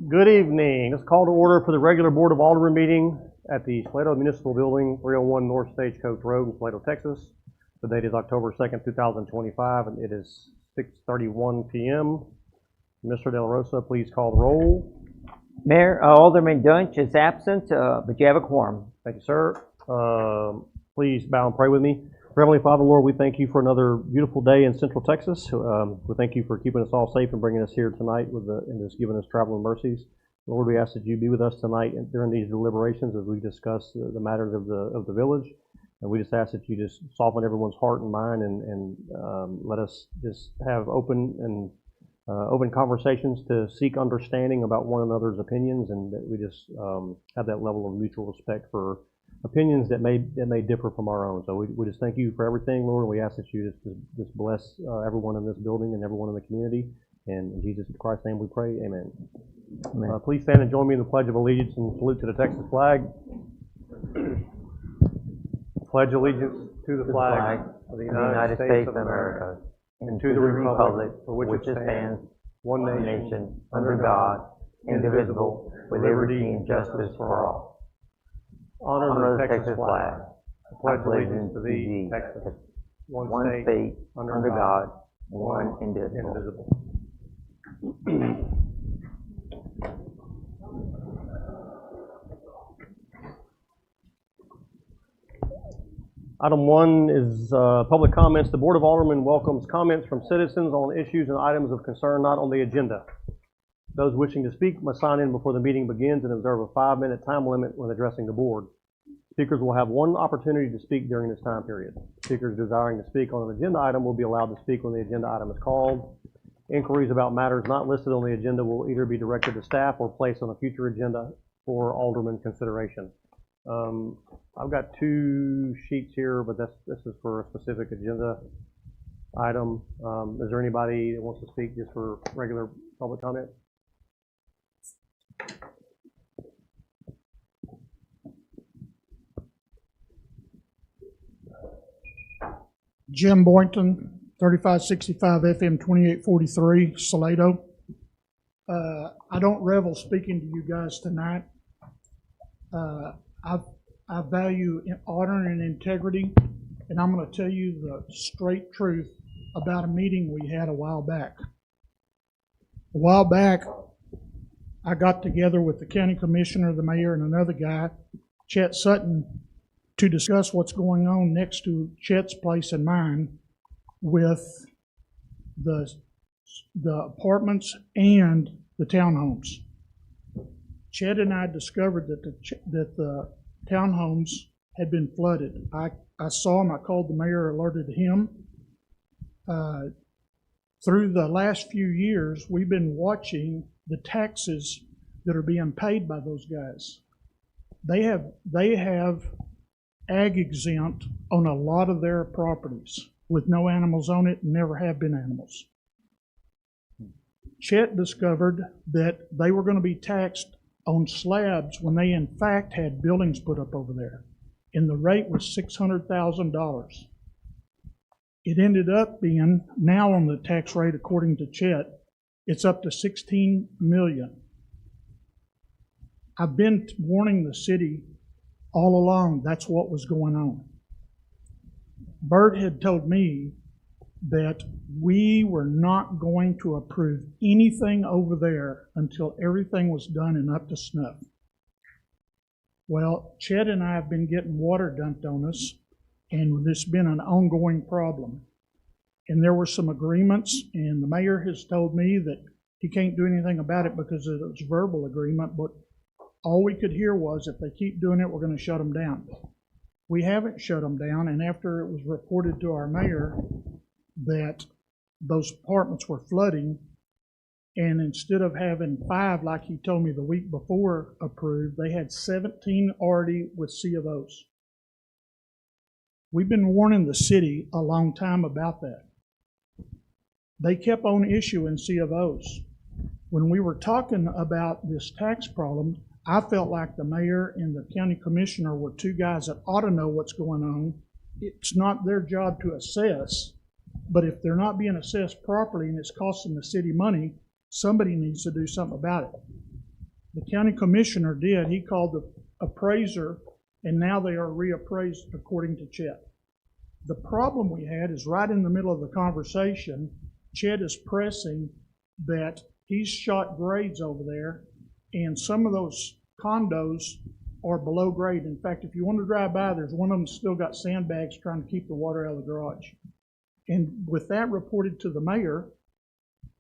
Good evening. Let's call to order for the regular Board of Aldermen meeting at the Salado Municipal Building, 301 North Stagecoach Road in Salado, Texas. The date is October 2nd, 2025, and it is 6:31 p.m. Mr. De La Rosa, please call the roll. Mayor, Alderman Dunch is absent, but you have a quorum. Thank you, sir. Please bow and pray with me. Heavenly Father, Lord, we thank you for another beautiful day in Central Texas. We thank you for keeping us all safe and bringing us here tonight and just giving us traveling mercies. Lord, we ask that you be with us tonight during these deliberations as we discuss the matters of the village. And we just ask that you just soften everyone's heart and mind and let us just have open conversations to seek understanding about one another's opinions, and that we just have that level of mutual respect for opinions that may differ from our own. So we just thank you for everything, Lord, and we ask that you just bless everyone in this building and everyone in the community. And in Jesus Christ's name we pray, amen. Amen. Please stand and join me in the Pledge of Allegiance and salute to the Texas flag. Pledge allegiance to the flag of the United States of America and to the republic for which it stands, one nation, under God, indivisible, with liberty and justice for all. Honor the Texas flag. Pledge allegiance to thee, Texas, one state, under God, one indivisible. Item 1 is public comments. The Board of Aldermen welcomes comments from citizens on issues and items of concern not on the agenda. Those wishing to speak must sign in before the meeting begins and observe a 5-minute time limit when addressing the board. Speakers will have one opportunity to speak during this time period. Speakers desiring to speak on an agenda item will be allowed to speak when the agenda item is called. Inquiries about matters not listed on the agenda will either be directed to staff or placed on a future agenda for Alderman consideration. I've got 2 sheets here, but this is for a specific agenda item. Is there anybody that wants to speak just for regular public comment? Jim Boynton, 3565 FM 2843, Salado. I don't revel speaking to you guys tonight. I value honor and integrity, and I'm going to tell you the straight truth about a meeting we had a while back. A while back, I got together with the county commissioner, the mayor, and another guy, Chet Sutton, to discuss what's going on next to Chet's place and mine with the apartments and the townhomes. Chet and I discovered that the townhomes had been flooded. I saw him, I called the mayor, alerted him. Through the last few years, we've been watching the taxes that are being paid by those guys. They have ag exempt on a lot of their properties with no animals on it and never have been animals. Chet discovered that they were going to be taxed on slabs when they in fact had buildings put up over there, and the rate was $600,000. It ended up being, now on the tax rate according to Chet, it's up to $16 million. I've been warning the city all along that's what was going on. Bert had told me that we were not going to approve anything over there until everything was done and up to snuff. Well, Chet and I have been getting water dumped on us, and this has been an ongoing problem. And there were some agreements, and the mayor has told me that he can't do anything about it because it was a verbal agreement, but all we could hear was if they keep doing it, we're going to shut them down. We haven't shut them down, and after it was reported to our mayor that those apartments were flooding, and instead of having 5 like he told me the week before approved, they had 17 already with C of O's. We've been warning the city a long time about that. They kept on issuing C of O's. When we were talking about this tax problem, I felt like the mayor and the county commissioner were 2 guys that ought to know what's going on. It's not their job to assess, but if they're not being assessed properly and it's costing the city money, somebody needs to do something about it. The county commissioner did. He called the appraiser, and now they are reappraised according to Chet. The problem we had is right in the middle of the conversation, Chet is pressing that he's shot grades over there, and some of those condos are below grade. In fact, if you want to drive by, there's one of them still got sandbags trying to keep the water out of the garage. And with that reported to the mayor,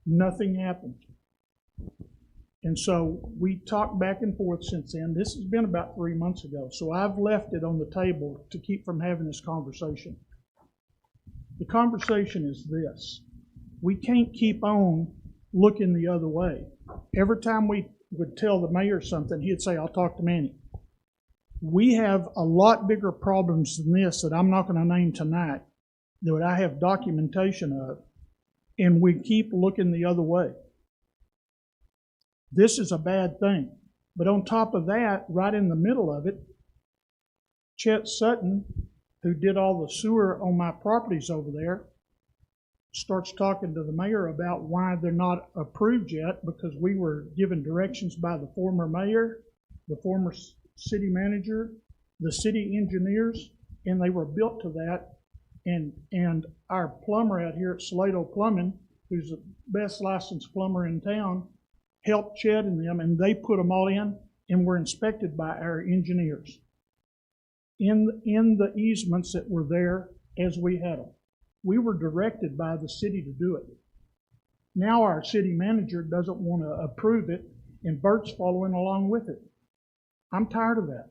nothing happened. And so we talked back and forth since then. This has been about 3 months ago. So I've left it on the table to keep from having this conversation. The conversation is this. We can't keep on looking the other way. Every time we would tell the mayor something, he'd say, I'll talk to Manny. We have a lot bigger problems than this that I'm not going to name tonight, that I have documentation of, and we keep looking the other way. This is a bad thing. But on top of that, right in the middle of it, Chet Sutton, who did all the sewer on my properties over there, starts talking to the mayor about why they're not approved yet, because we were given directions by the former mayor, the former city manager, the city engineers, and they were built to that. And our plumber out here at Salado Plumbing, who's the best licensed plumber in town, helped Chet and them, and they put them all in and were inspected by our engineers in the easements that were there as we had them. We were directed by the city to do it. Now our city manager doesn't want to approve it, and Bert's following along with it. I'm tired of that.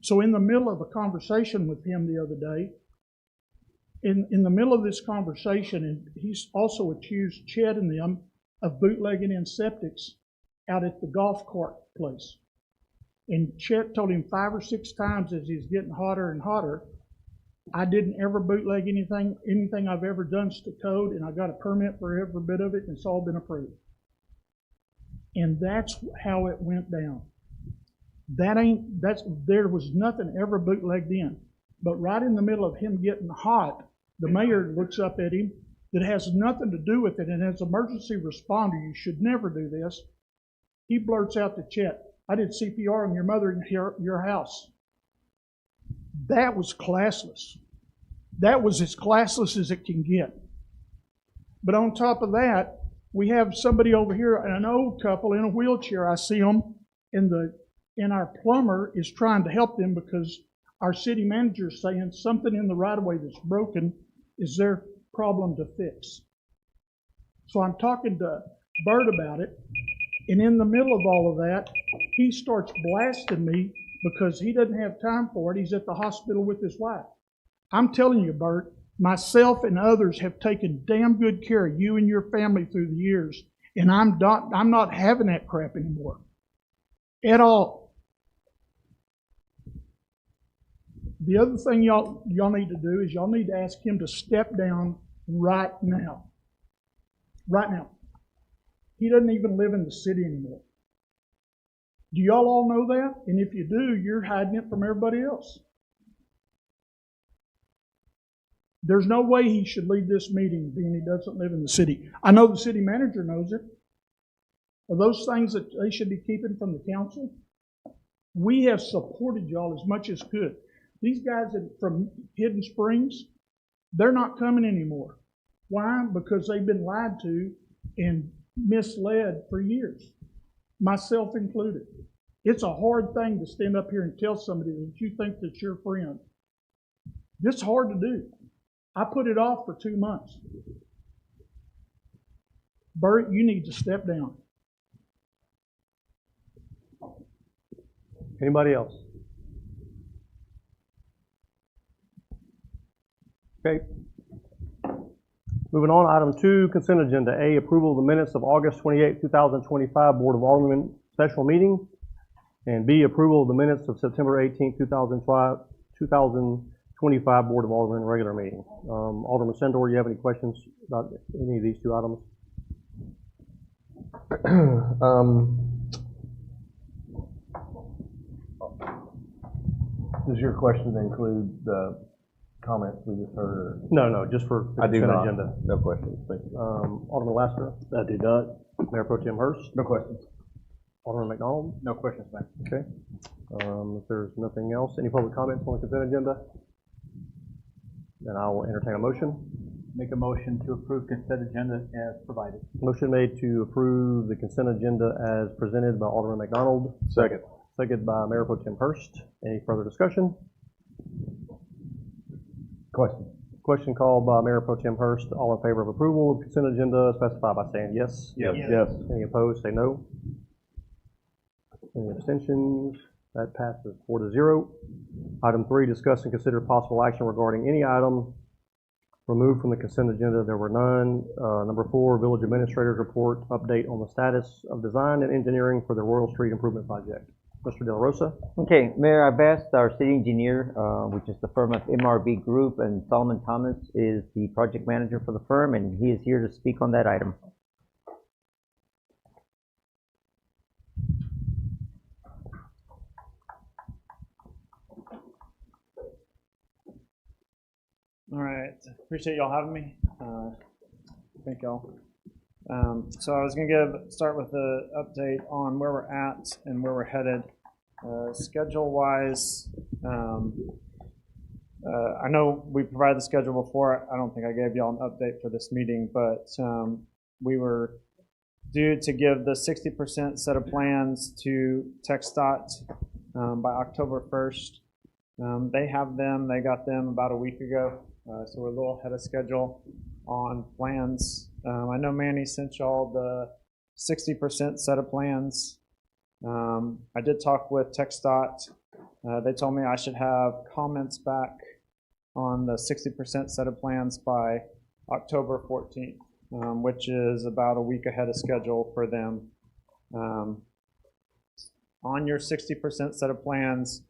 So in the middle of a conversation with him the other day, in the middle of this conversation, and he's also accused Chet and them of bootlegging in septics out at the golf cart place. And Chet told him 5 or 6 times as he's getting hotter and hotter, I didn't ever bootleg anything I've ever done's to code, and I got a permit for every bit of it, and it's all been approved. And that's how it went down. There was nothing ever bootlegged in. But right in the middle of him getting hot, the mayor looks up at him. That has nothing to do with it, and as an emergency responder, you should never do this. He blurts out to Chet, I did CPR on your mother in your house. That was classless. That was as classless as it can get. But on top of that, we have somebody over here, an old couple in a wheelchair. I see them, and our plumber is trying to help them because our city manager is saying something in the right-of-way that's broken is their problem to fix. So I'm talking to Bert about it, and in the middle of all of that, he starts blasting me because he doesn't have time for it. He's at the hospital with his wife. I'm telling you, Bert, myself and others have taken damn good care of you and your family through the years, and I'm not having that crap anymore. At all. The other thing y'all need to do is y'all need to ask him to step down right now. Right now. He doesn't even live in the city anymore. Do y'all all know that? And if you do, you're hiding it from everybody else. There's no way he should lead this meeting being he doesn't live in the city. I know the city manager knows it. Are those things that they should be keeping from the council? We have supported y'all as much as could. These guys from Hidden Springs, they're not coming anymore. Why? Because they've been lied to and misled for years, myself included. It's a hard thing to stand up here and tell somebody that you think that's your friend. This is hard to do. I put it off for 2 months. Bert, you need to step down. Anybody else? Okay. Moving on, item 2, consent agenda. A, approval of the minutes of August 28, 2025 Board of Aldermen special meeting. And B, approval of the minutes of September 18, 2025 Board of Aldermen regular meeting. Alderman Sendor, you have any questions about any of these 2 items? Does your question include the comments we just heard? No, just for the consent agenda. No questions. Thank you. Alderman Lasker? I do not. Mayor Pro Tem Hurst? No questions. Alderman McDonald? No questions, ma'am. Okay. If there's nothing else, any public comments on the consent agenda? Then I will entertain a motion. Make a motion to approve consent agenda as provided. Motion made to approve the consent agenda as presented by Alderman McDonald. Second. Seconded by Mayor Pro Tem Hurst. Any further discussion? Question. Question called by Mayor Pro Tem Hurst. All in favor of approval of consent agenda, specify by saying yes. Yes. Yes. Any opposed, say no. Any abstentions? That passes 4-0. Item 3, discuss and consider possible action regarding any item removed from the consent agenda. There were none. Number 4, Village Administrator's Report, update on the status of design and engineering for the Royal Street Improvement Project. Mr. De La Rosa? Okay, Mayor, I've asked our city engineer, which is the firm of MRB Group, and Solomon Thomas is the project manager for the firm, and he is here to speak on that item. All right, appreciate y'all having me. Thank y'all. So I was gonna start with the update on where we're at and where we're headed. Schedule-wise, I know we provided the schedule before. I don't think I gave y'all an update for this meeting, but we were due to give the 60% set of plans to TxDOT by October 1st. They have them. They got them about a week ago. So we're a little ahead of schedule on plans. I know Manny sent y'all the 60% set of plans. I did talk with TxDOT. They told me I should have comments back on the 60% set of plans by October 14th, which is about a week ahead of schedule for them. On your 60% set of plans,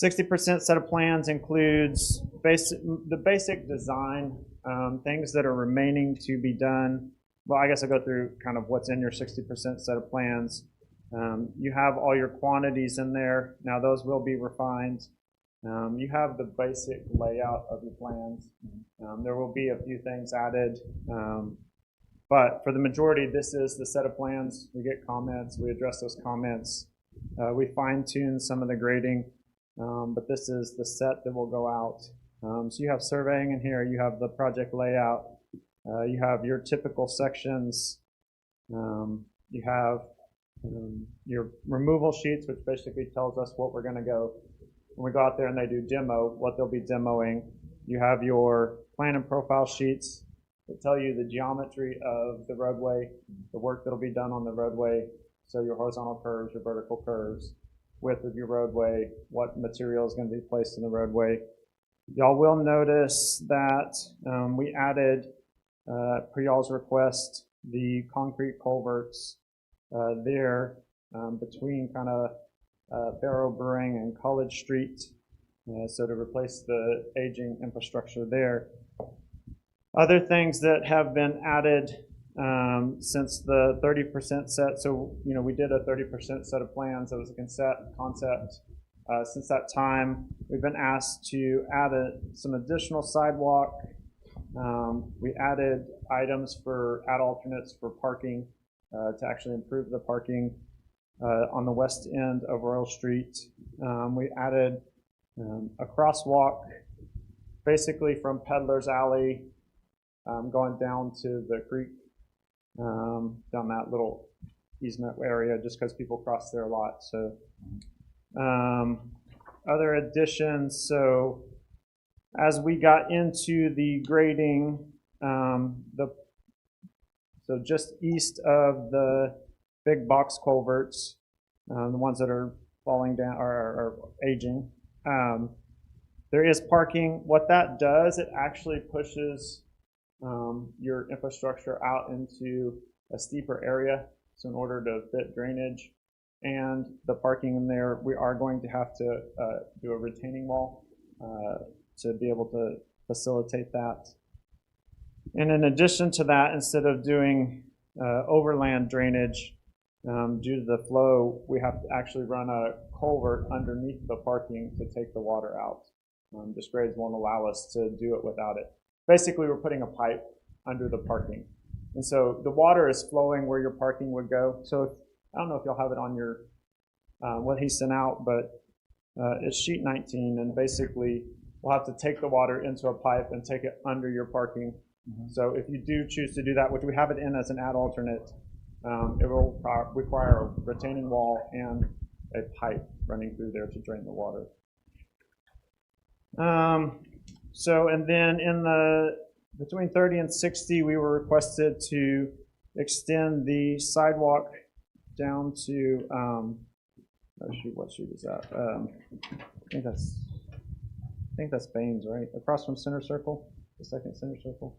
60% set of plans includes the basic design, things that are remaining to be done. Well, I guess I'll go through kind of what's in your 60% set of plans. You have all your quantities in there. Now those will be refined. You have the basic layout of your plans. There will be a few things added. But for the majority, this is the set of plans. We get comments, we address those comments. We fine-tune some of the grading, but this is the set that will go out. So you have surveying in here, you have the project layout, you have your typical sections, you have your removal sheets, which basically tells us what we're gonna go. When we go out there and they do demo, what they'll be demoing. You have your plan and profile sheets that tell you the geometry of the roadway, the work that'll be done on the roadway. So your horizontal curves, your vertical curves, width of your roadway, what material is going to be placed in the roadway. Y'all will notice that we added, per y'all's request, the concrete culverts there between kind of Barrow Brewing and College Street, so to replace the aging infrastructure there. Other things that have been added since the 30% set, so we did a 30% set of plans. That was a concept. Since that time, we've been asked to add some additional sidewalk. We added items for add alternates for parking to actually improve the parking on the west end of Royal Street. We added a crosswalk basically from Peddler's Alley going down to the creek, down that little easement area, just because people cross there a lot. So other additions, so as we got into the grading, so just east of the big box culverts, the ones that are falling down or are aging, there is parking. What that does, it actually pushes your infrastructure out into a steeper area. So in order to fit drainage and the parking in there, we are going to have to do a retaining wall to be able to facilitate that. And in addition to that, instead of doing overland drainage, due to the flow, we have to actually run a culvert underneath the parking to take the water out. Just grades won't allow us to do it without it. Basically, we're putting a pipe under the parking. And so the water is flowing where your parking would go. So I don't know if you'll have it on your, what he sent out, but it's sheet 19. And basically, we'll have to take the water into a pipe and take it under your parking. So if you do choose to do that, which we have it in as an add alternate, it will require a retaining wall and a pipe running through there to drain the water. And then in the between 30 and 60, we were requested to extend the sidewalk down to, oh shoot, what street is that? I think that's Baines, right? Across from Center Circle, the second Center Circle.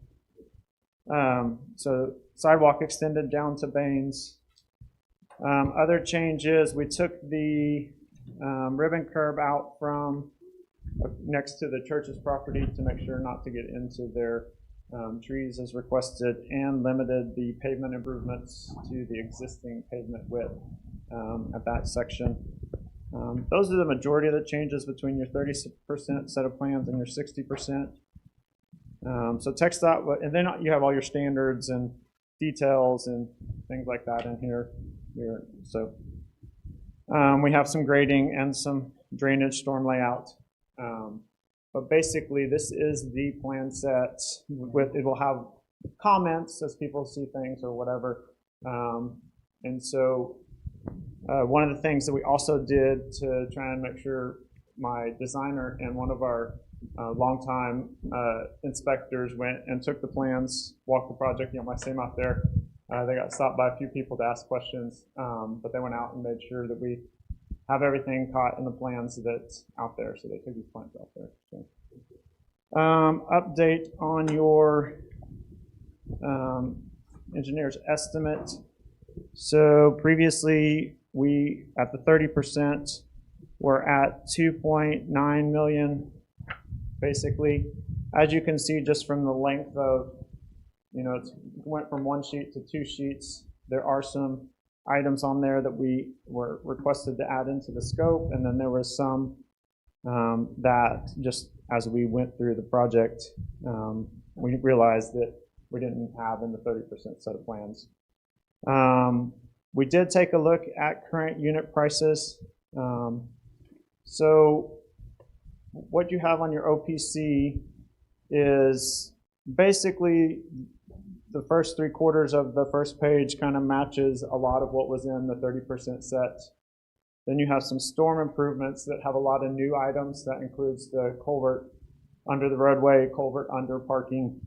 So sidewalk extended down to Baines. Other changes, we took the ribbon curb out from next to the church's property to make sure not to get into their trees as requested, and limited the pavement improvements to the existing pavement width at that section. Those are the majority of the changes between your 30% set of plans and your 60%. So TxDOT, and then you have all your standards and details and things like that in here. So we have some grading and some drainage storm layout. But basically, this is the plan set. It will have comments as people see things or whatever. And so one of the things that we also did to try and make sure my designer and one of our longtime inspectors went and took the plans, walked the project. I see them out there. They got stopped by a few people to ask questions, but they went out and made sure that we have everything caught in the plans that's out there. So they took these plans out there. So, update on your engineer's estimate. So previously, we at the 30% were at 2.9 million. Basically, as you can see, just from the length of, it went from one sheet to two sheets. There are some items on there that we were requested to add into the scope, and then there was some that just as we went through the project, we realized that we didn't have in the 30% set of plans. We did take a look at current unit prices. So what you have on your OPC is basically the first 3/4 of the first page kind of matches a lot of what was in the 30% set. Then you have some storm improvements that have a lot of new items. That includes the culvert under the roadway, culvert under parking.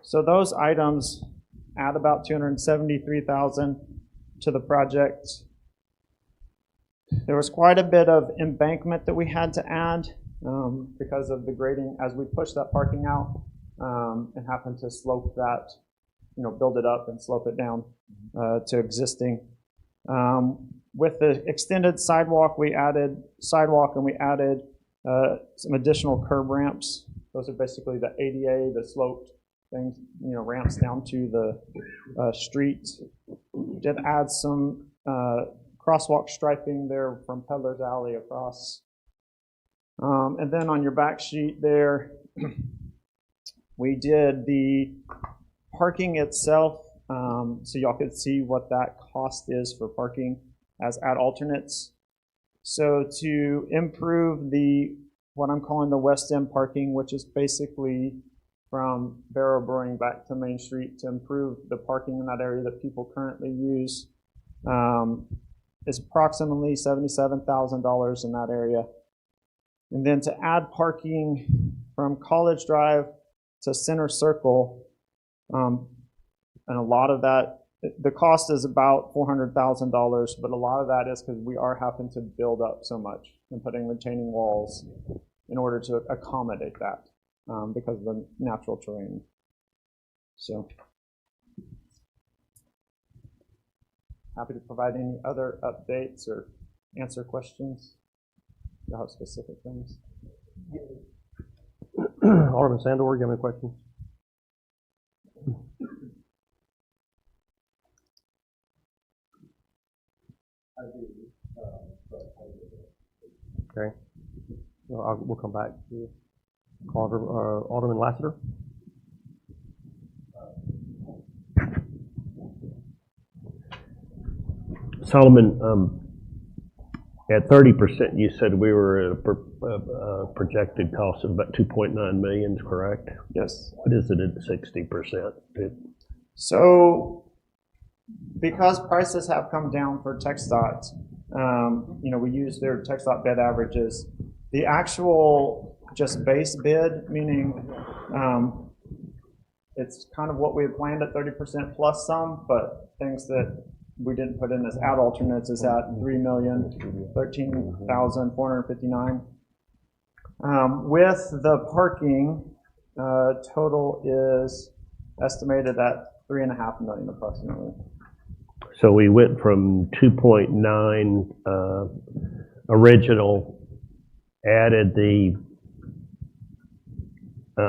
So those items add about $273,000 to the project. There was quite a bit of embankment that we had to add because of the grading as we pushed that parking out and happened to slope that, build it up and slope it down to existing. With the extended sidewalk, we added sidewalk and we added some additional curb ramps. Those are basically the ADA, the sloped things, ramps down to the street. Did add some crosswalk striping there from Peddler's Alley across. And then on your back sheet there, we did the parking itself, so y'all could see what that cost is for parking as add alternates. So to improve what I'm calling the West End parking, which is basically from Barrow Brewing back to Main Street, to improve the parking in that area that people currently use, is approximately $77,000 in that area. And then to add parking from College Drive to Center Circle, and a lot of that, the cost is about $400,000, but a lot of that is because we are having to build up so much and putting retaining walls in order to accommodate that because of the natural terrain. So, happy to provide any other updates or answer questions about specific things. Alderman Sandor, you have any questions? Okay. We'll come back to Alderman Lassiter. Solomon, at 30%, you said we were at a projected cost of about 2.9 million, correct? Yes. What is it at 60%? So, because prices have come down for TxDOT, we use their TxDOT bid averages. The actual just base bid, meaning it's kind of what we had planned at 30% plus some, but things that we didn't put in as add alternates is at 3,013,459. With the parking, total is estimated at 3.5 million approximately. So we went from 2.9 original, added the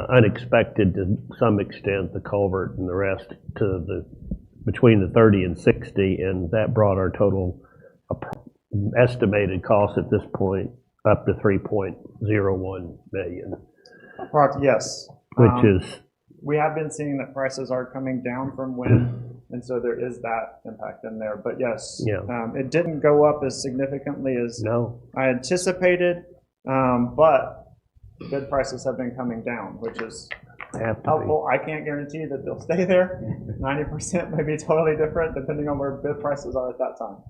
unexpected to some extent, the culvert and the rest to between the 30 and 60, and that brought our total estimated cost at this point up to 3.01 million. Yes. Which is... We have been seeing that prices are coming down from wind, and so there is that impact in there. But yes, it didn't go up as significantly as I anticipated, but bid prices have been coming down, which is helpful. I can't guarantee that they'll stay there. 90% may be totally different depending on where bid prices are at that time.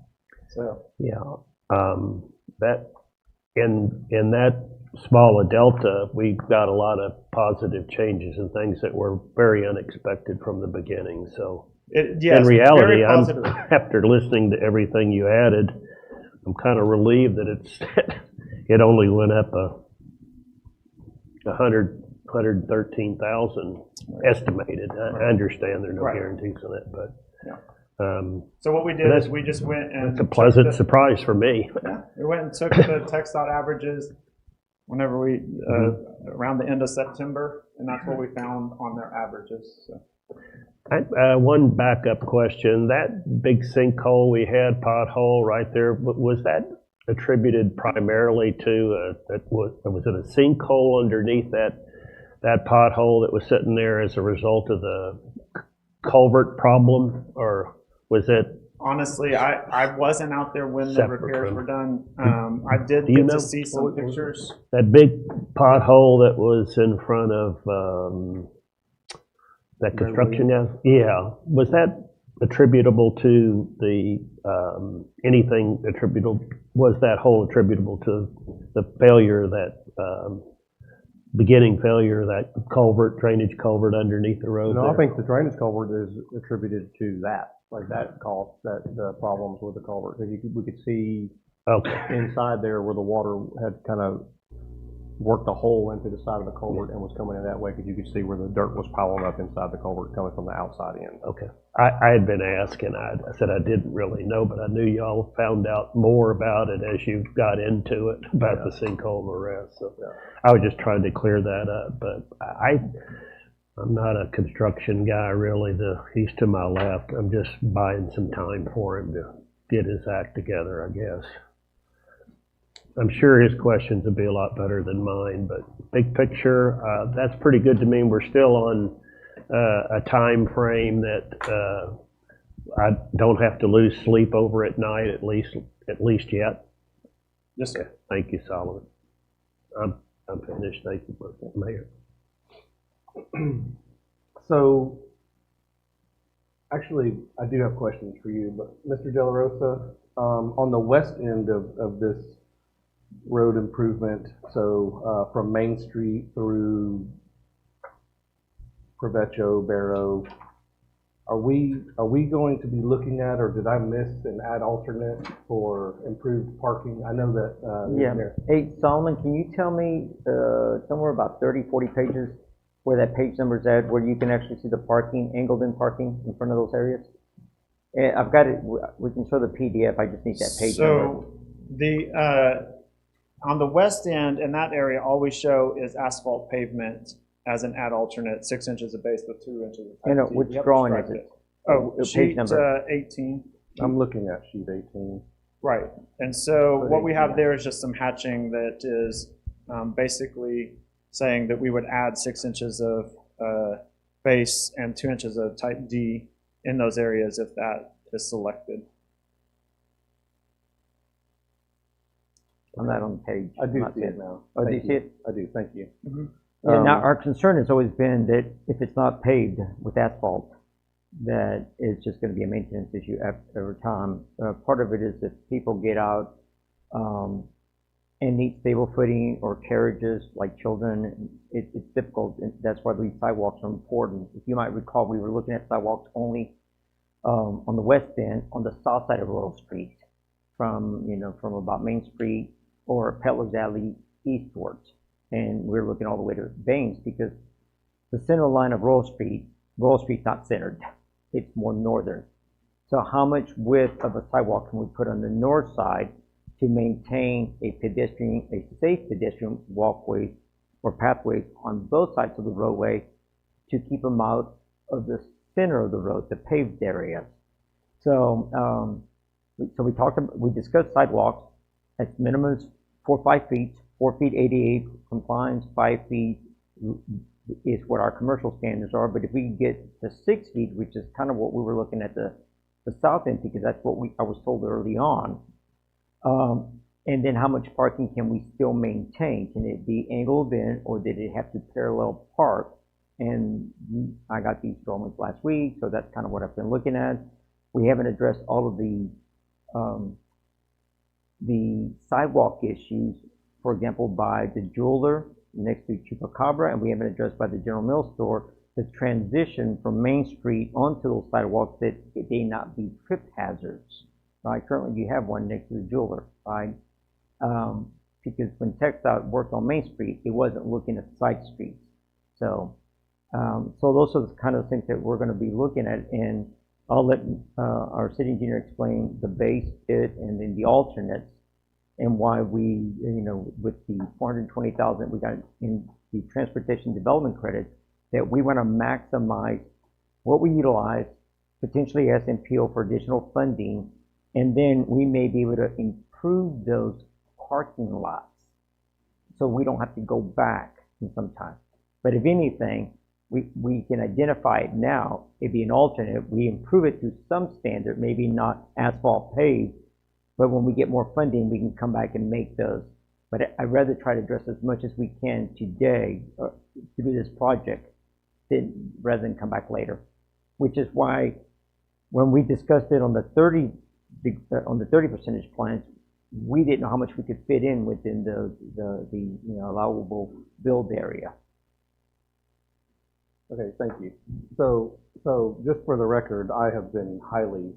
So that in that small a delta, we've got a lot of positive changes and things that were very unexpected from the beginning. So in reality, after listening to everything you added, I'm kind of relieved that it only went up 113,000 estimated. I understand there are no guarantees on it, but so what we did is we just went and it's a pleasant surprise for me. We went and took the TxDOT averages whenever we around the end of September, and that's what we found on their averages. So. One backup question: that big sinkhole we had, pothole right there, was that attributed primarily to was it a sinkhole underneath that pothole that was sitting there as a result of the culvert problem, or was it? Honestly, I wasn't out there when the repairs were done. I did get to see some pictures. That big pothole that was in front of that construction house? Yeah. Was that attributable to the anything attributable? Was that hole attributable to the failure of that beginning failure of that drainage culvert underneath the road? No, I think the drainage culvert is attributed to that. Like that caused the problems with the culvert. Because we could see inside there where the water had kind of worked a hole into the side of the culvert and was coming in that way, because you could see where the dirt was piling up inside the culvert coming from the outside in. Okay. I had been asking. I said I didn't really know, but I knew y'all found out more about it as you got into it, about the sinkhole and the rest. So I was just trying to clear that up. But I'm not a construction guy, really. He's to my left. I'm just buying some time for him to get his act together, I guess. I'm sure his questions will be a lot better than mine, but big picture, that's pretty good to me. We're still on a time frame that I don't have to lose sleep over at night, at least yet. Yes, sir. Thank you, Solomon. I'm finished. Thank you, Mayor. So, actually, I do have questions for you, but Mr. De La Rosa, on the west end of this road improvement, so from Main Street through Provecho, Barrow, are we going to be looking at, or did I miss an add alternate for improved parking? I know that Hey, Solomon, can you tell me somewhere about 30, 40 pages where that page number is at, where you can actually see the parking, angled in parking in front of those areas? And I've got it. We can show the PDF. I just need that page number. So on the west end, in that area, all we show is asphalt pavement as an add alternate, 6 inches of base with 2 inches of height. Which drawing is it? Sheet 18. I'm looking at sheet 18. Right. And so what we have there is just some hatching that is basically saying that we would add 6 inches of base and 2 inches of type D in those areas if that is selected. I'm not on the page. I do I'm see not it now. Oh, do you Thank see it? I do, thank you. Yeah, now, our concern has always been that if it's not paved with asphalt, that it's just gonna be a maintenance issue over time. Part of it is that people get out, and need stable footing or carriages like children. It's difficult, and that's why these sidewalks are important. If you might recall, we were looking at sidewalks only, on the west end, on the south side of Royal Street, from about Main Street or Peddler's Alley eastwards. And we're looking all the way to Baines, because the center line of Royal Street's not centered. It's more northern. So how much width of a sidewalk can we put on the north side to maintain a safe pedestrian walkways or pathways on both sides of the roadway to keep them out of the center of the road, the paved areas? So, we discussed sidewalks at minimum 4 or 5 feet. 4 feet ADA compliance, 5 feet is what our commercial standards are. But if we get to 6 feet, which is kind of what we were looking at the south end, because that's what I was told early on. And then how much parking can we still maintain? Can it be angled in, or did it have to parallel park? And I got these drawings last week, so that's kind of what I've been looking at. We haven't addressed all of the sidewalk issues, for example, by the jeweler next to Chupacabra, and we haven't addressed by the General Mills store the transition from Main Street onto those sidewalks, that it may not be trip hazards. Right? Currently, you have one next to the jeweler, right? Because when TxDOT worked on Main Street, it wasn't looking at side streets. So those are the kind of things that we're going to be looking at, and I'll let our city engineer explain the base bid and then the alternates, and why we, with the $420,000 we got in the transportation development credit, that we want to maximize what we utilize, potentially SNPO for additional funding, and then we may be able to improve those parking lots so we don't have to go back in some time. But if anything, we can identify it now. It'd be an alternate. We improve it to some standard, maybe not asphalt paved, but when we get more funding, we can come back and make those. But I'd rather try to address as much as we can today through this project rather than come back later. Which is why when we discussed it on the 30 percentage plans, we didn't know how much we could fit in within the allowable build area. Okay, thank you. So just for the record, I have been highly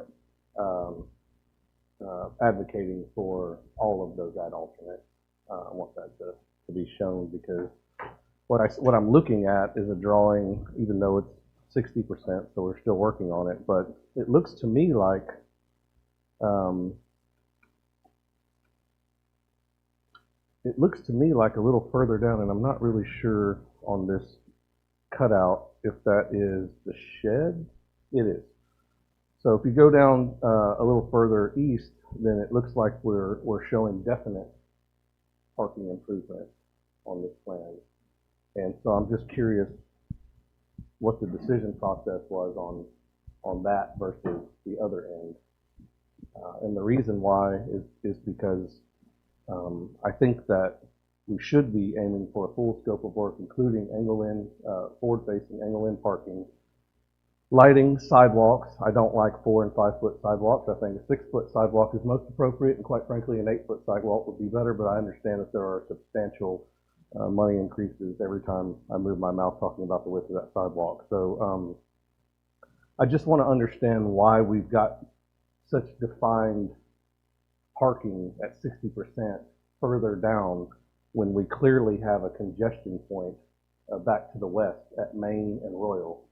advocating for all of those ad alternates. I want that to be shown, because what I'm looking at is a drawing, even though it's 60%, so we're still working on it, but it looks to me like a little further down, and I'm not really sure on this cutout if that is the shed. It is. So if you go down a little further east, then it looks like we're showing definite parking improvement on this plan. And so I'm just curious what the decision process was on that versus the other end. And the reason why is because I think that we should be aiming for a full scope of work, including angle-in, forward-facing angle-in parking, lighting, sidewalks. I don't like 4 and 5 foot sidewalks. I think a 6 foot sidewalk is most appropriate, and quite frankly, an 8 foot sidewalk would be better, but I understand that there are substantial money increases every time I move my mouth talking about the width of that sidewalk. So I just want to understand why we've got such defined parking at 60% further down when we clearly have a congestion point back to the west at Main and Royal.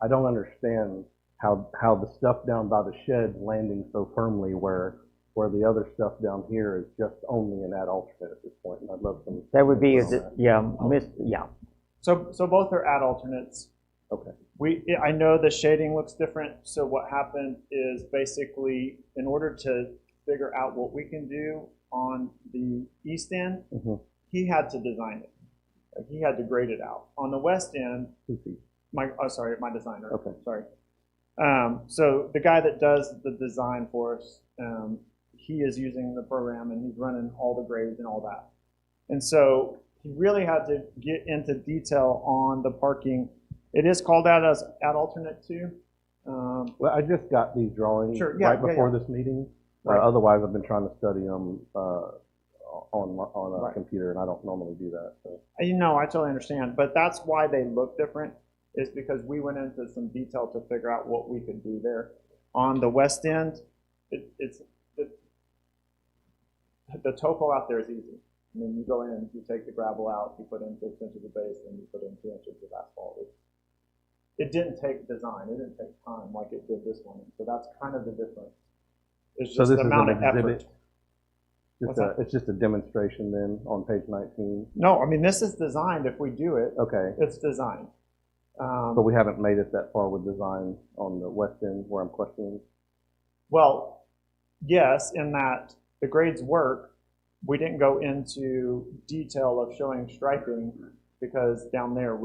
I don't understand how the stuff down by the shed landing so firmly where the other stuff down here is just only an ad alternate at this point. And I'd love some. That would be, yeah. So both are ad alternates. Okay. I know the shading looks different. So what happened is basically, in order to figure out what we can do on the east end, he had to design it. Like, he had to grade it out. On the west end, my designer. Okay. Sorry. So the guy that does the design for us, he is using the program and he's running all the grades and all that. And so he really had to get into detail on the parking. It is called out as at alternate 2. Well, I just got these drawings Sure, yeah, right before yeah. this meeting. Right. Otherwise, I've been trying to study them on a Right. computer, and I don't normally do that. So. You know, I totally understand, but that's why they look different, is because we went into some detail to figure out what we could do there. On the west end, the topo out there is easy. I mean, you go in, you take the gravel out, you put in 6 inches of base, and you put in 2 inches of asphalt. It didn't take design, it didn't take time like it did this one. So that's kind of the difference. It's So just this the is amount an of effort. exhibit? It's just a demonstration then on page 19? No, I mean, this is designed. If we do it, Okay. it's designed. But we haven't made it that far with design on the west end where I'm questioning. Well, yes, in that the grades work. We didn't go into detail of showing striping because down there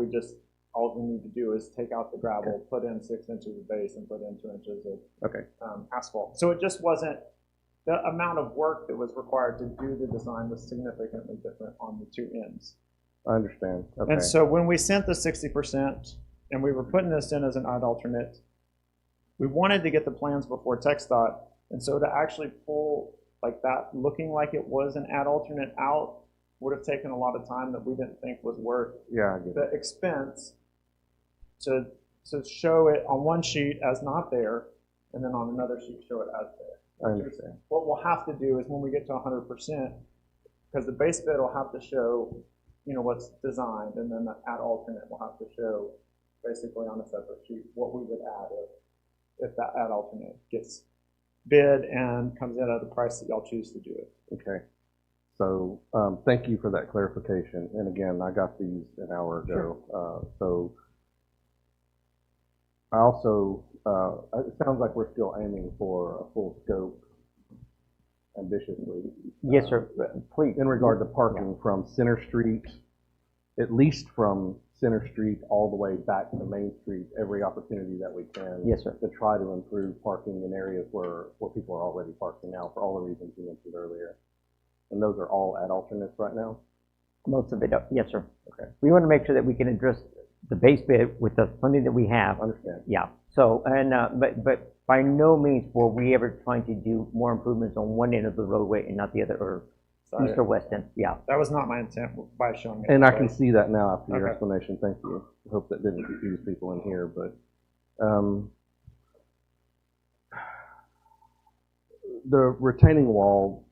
all we need to do is take out the gravel, put in 6 inches of base, and put in 2 inches of asphalt. So it just wasn't, the amount of work that was required to do the design was significantly different on the 2 ends. I understand. Okay. And so when we sent the 60% and we were putting this in as an odd alternate, we wanted to get the plans before TxDOT, and so to actually pull like that, looking like it was an add alternate out, would have taken a lot of time that we didn't think was worth Yeah, I get the it. expense to show it on one sheet as not there, and then on another sheet show it as there. I understand. What we'll have to do is when we get to 100%, because the base bid will have to show, what's designed, and then the add alternate will have to show basically on a separate sheet what we would add if that add alternate gets bid and comes in at the price that y'all choose to do it. Okay. So thank you for that clarification. And again, I got these an hour ago. Sure. So I also, it sounds like we're still aiming for a full scope ambitiously. Yes, sir. Please. In regard to parking from Center Street, at least from Center Street all the way back to Main Street, every opportunity that we can. Yes, sir. To try to improve parking in areas where people are already parking now for all the reasons you mentioned earlier. And those are all at alternates right now? Most of it, yes, sir. Okay. We want to make sure that we can address the base bid with the funding that we have. Understand. Yeah. So, and but by no means were we ever trying to do more improvements on one end of the roadway and not the other, or Sorry. east or west end. Yeah. That was not my intent by showing it. And that I can way. see that now after your Okay. explanation. Thank you. I hope that didn't confuse people in here, but the retaining wall,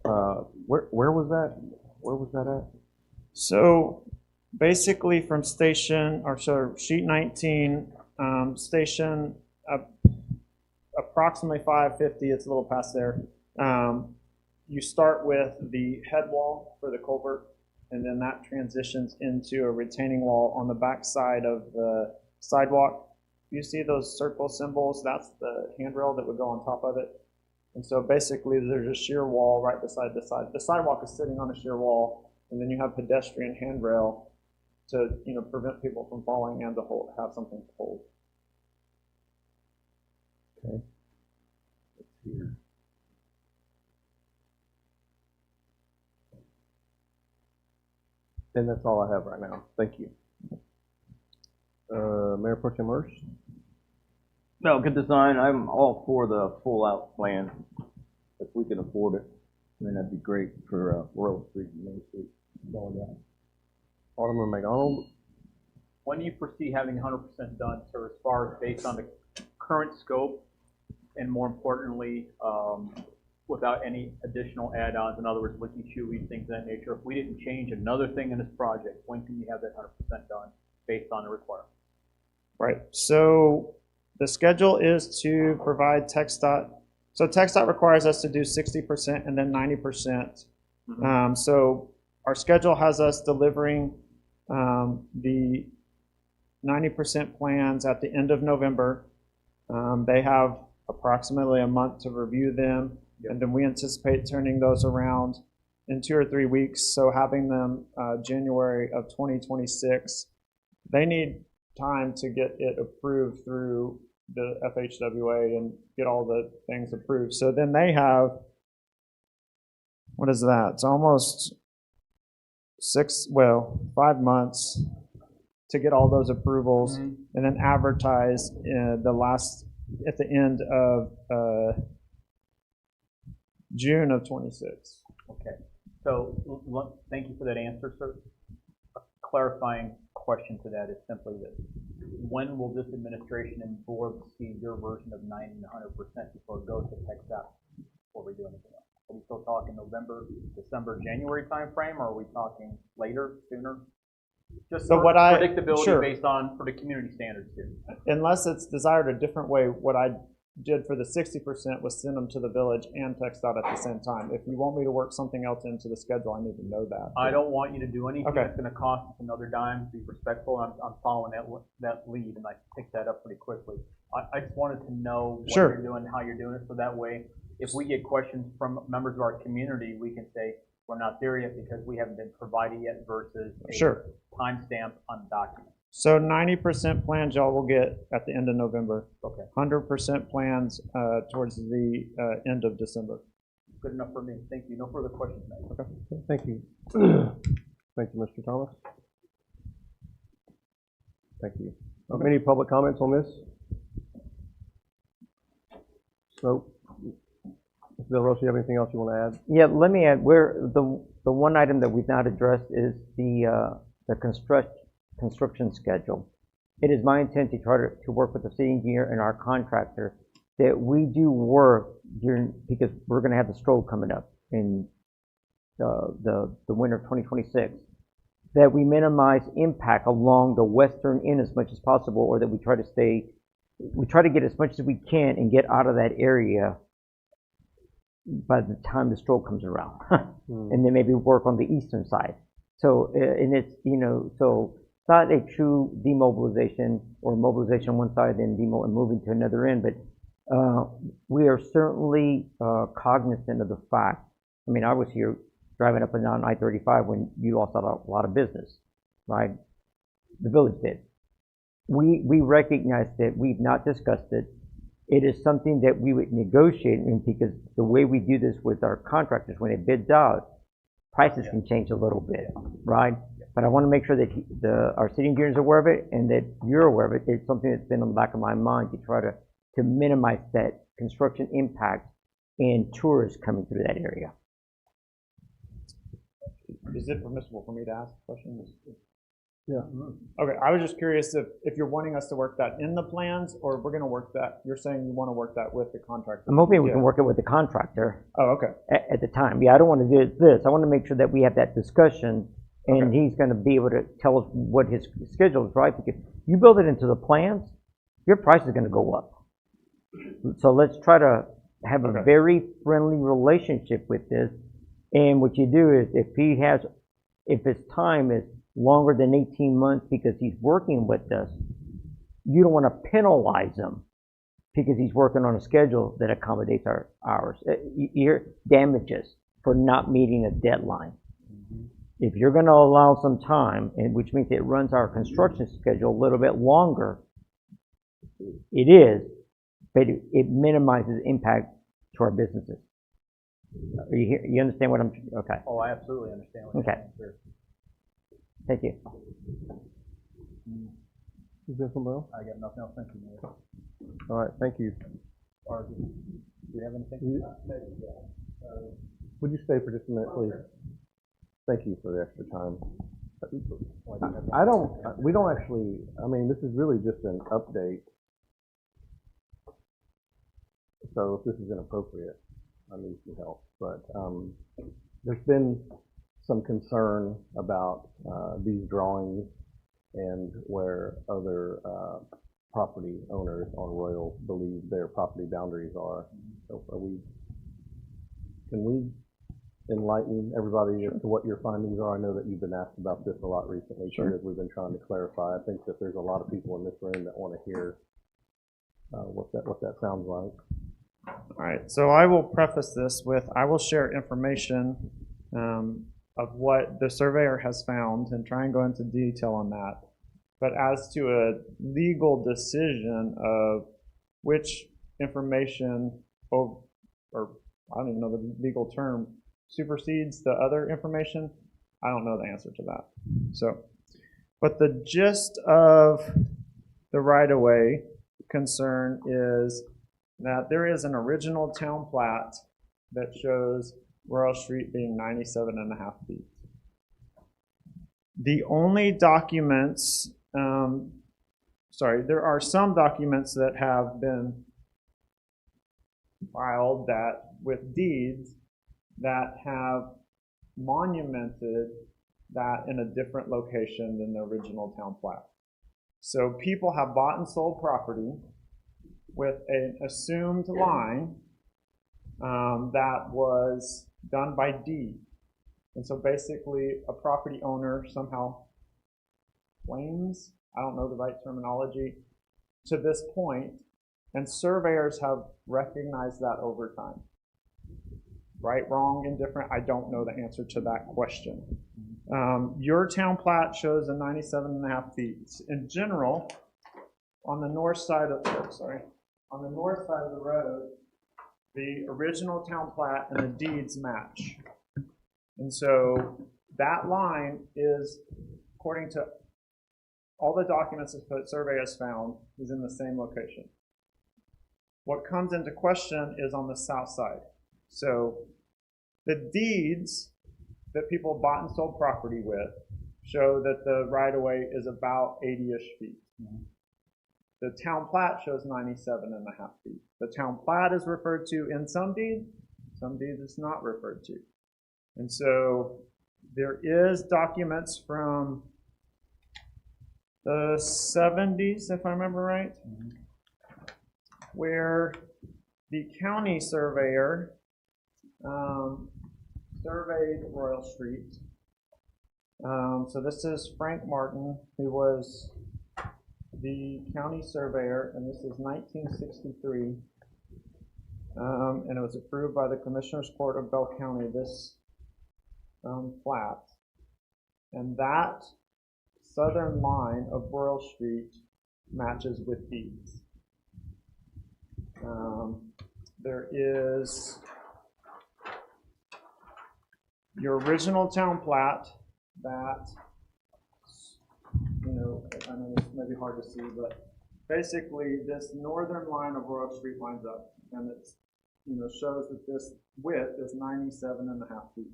where was that? Where was that at? So basically from sheet 19, station approximately 550, it's a little past there. You start with the head wall for the culvert, and then that transitions into a retaining wall on the back side of the sidewalk. You see those circle symbols? That's the handrail that would go on top of it. And so basically there's a shear wall right beside the side. The sidewalk is sitting on a shear wall, and then you have pedestrian handrail to prevent people from falling and to have something to hold. Okay. It's here. And that's all I have right now. Thank you. Mayor Pro Tem Mersch? No, good design. I'm all for the full out plan. If we can afford it, then that'd be great for Royal Street and Main Street going down. Alderman McDonald? When do you foresee having 100% done, sir, as far as based on the current scope, and more importantly, without any additional add-ons, in other words, leaky shoey, things of that nature? If we didn't change another thing in this project, when can you have that 100% done based on the requirements? Right. So the schedule is to provide TxDOT. So TxDOT requires us to do 60% and then 90%. So our schedule has us delivering the 90% plans at the end of November. They have approximately a month to review them, and then we anticipate turning those around in 2 or 3 weeks, so having them January of 2026, they need time to get it approved through the FHWA and get all the things approved. So then they have, what is that? It's almost 5 months to get all those approvals and then advertise at the end of June of 26. Okay, so thank you for that answer, sir. A clarifying question to that is simply this: when will this administration and board see your version of 90 and 100% before it goes to TechStop before we do anything else? Are we still talking November, December, January timeframe, or are we talking later, sooner? Just So for what predictability sure. based on for the community standards here. Unless it's desired a different way, what I did for the 60% was send them to the village and TechStop at the same time. If you want me to work something else into the schedule, I need to know that. I don't want you to do anything Okay. that's going to cost us another dime. Be respectful. I'm following that lead, and I picked that up pretty quickly. I just wanted to know what Sure. you're doing, how you're doing it, so that way, if we get questions from members of our community, we can say we're not there yet because we haven't been provided yet versus a Sure. timestamp on the document. So 90% plans y'all will get at the end of November. Okay, 100% plans towards the end of December. good enough for me. Thank you. No further questions, Matt. Okay, thank you. Thank you, Mr. Thomas. Thank you. Any public comments on this? So, Mr. Del Rosa, you have anything else you want to add? Yeah, let me add, the one item that we've not addressed is the construction schedule. It is my intent to try to work with the city engineer and our contractor that we do work during, because we're going to have the stroke coming up in the winter of 2026, that we minimize impact along the western end as much as possible, or that we try to get as much as we can and get out of that area by the time the stroke comes around. And then maybe work on the eastern side. So, and it's, so it's not a true demobilization or mobilization on one side and demo and moving to another end, but we are certainly cognizant of the fact. I mean, I was here driving up and down I-35 when you lost out a lot of business, right? The village did. We recognize that we've not discussed it. It is something that we would negotiate, and because the way we do this with our contractors, when it bids out, prices can change a little bit, right? But I want to make sure that our city engineer is aware of it and that you're aware of it. It's something that's been on the back of my mind to try to minimize that construction impact and tourists coming through that area. Is it permissible for me to ask questions? Yeah. Okay, I was just curious if you're wanting us to work that in the plans, or we're going to work that, you're saying you want to work that with the contractor? I'm hoping we Yeah. can work it with the contractor Oh, okay. at the time. Yeah, I don't want to do this. I want to make sure that we have that discussion, and Okay. he's going to be able to tell us what his schedule is, right? Because you build it into the plans, your price is going to go up. So let's try to have a Okay. very friendly relationship with this. And what you do is if his time is longer than 18 months because he's working with us, you don't want to penalize him because he's working on a schedule that accommodates our hours. Your damages for not meeting a deadline. If you're going to allow some time, and which means it runs our construction schedule a little bit longer, it is, but it minimizes impact to our businesses. Are you here? You understand what I'm, okay. Oh, I absolutely understand what you're Okay. saying, sir. Thank you. Is there something else? I got nothing else. Thank you, Mayor. All right, thank you. Or do you have anything? Would you stay for just a minute, please? Thank you for the extra time. We don't actually, I mean, this is really just an update. So if this is inappropriate, I need some help. But there's been some concern about these drawings and where other property owners on Royal believe their property boundaries are. So can we enlighten everybody as to what your findings are? I know that you've been asked about this a lot recently, Sure. because we've been trying to clarify. I think that there's a lot of people in this room that want to hear what that sounds like. All right, so I will preface this with, I will share information of what the surveyor has found and try and go into detail on that. But as to a legal decision of which information, or I don't even know the legal term, supersedes the other information, I don't know the answer to that. So, but the gist of the right-of-way concern is that there is an original town plat that shows Royal Street being 97.5 feet. The only documents, there are some documents that have been filed that with deeds that have monumented that in a different location than the original town plat. So people have bought and sold property with an assumed line that was done by deed. And so basically a property owner somehow claims, I don't know the right terminology, to this point, and surveyors have recognized that over time. Right, wrong, indifferent, I don't know the answer to that question. Your town plat shows a 97.5 feet. In general, on the north side of the road, the original town plat and the deeds match. And so that line is, according to all the documents that the survey has found, is in the same location. What comes into question is on the south side. So the deeds that people bought and sold property with show that the right-of-way is about 80-ish feet. The town plat shows 97.5 feet. The town plat is referred to in some deeds it's not referred to. And so there is documents from the 70s, if I remember right, where the county surveyor surveyed Royal Street. So this is Frank Martin, who was the county surveyor, and this is 1963. And it was approved by the Commissioners Court of Bell County, this plat. And that southern line of Royal Street matches with deeds. There is your original town plat that, I know this may be hard to see, but basically this northern line of Royal Street lines up, and it's, shows that this width is 97.5 feet.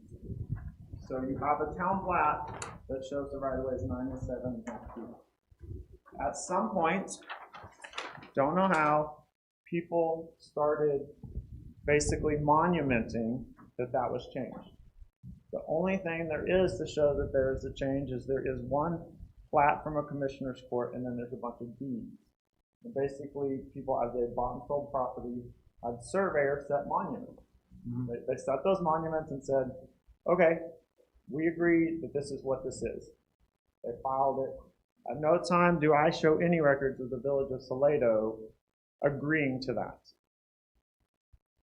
So you have a town plat that shows the right-of-way is 97.5 feet. At some point, don't know how, people started basically monumenting that that was changed. The only thing there is to show that there is a change is there is one plat from a commissioner's court, and then there's a bunch of deeds. And basically, people, as they bought and sold property, had surveyors set monuments. They set those monuments and said, okay, we agree that this is what this is. They filed it. At no time do I show any records of the Village of Salado agreeing to that.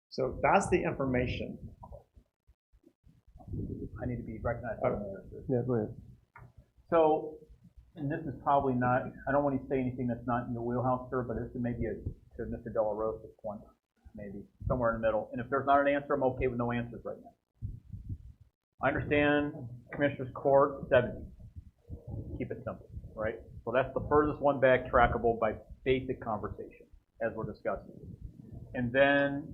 So that's the information. I need to be recognized. Yeah, go ahead. So, and this is probably not, I don't want to say anything that's not in your wheelhouse, sir, but this is maybe to Mr. De La Rosa's point, maybe, somewhere in the middle. And if there's not an answer, I'm okay with no answers right now. I understand Commissioner's Court, 70. Keep it simple, right? So that's the furthest one back trackable by basic conversation, as we're discussing. And then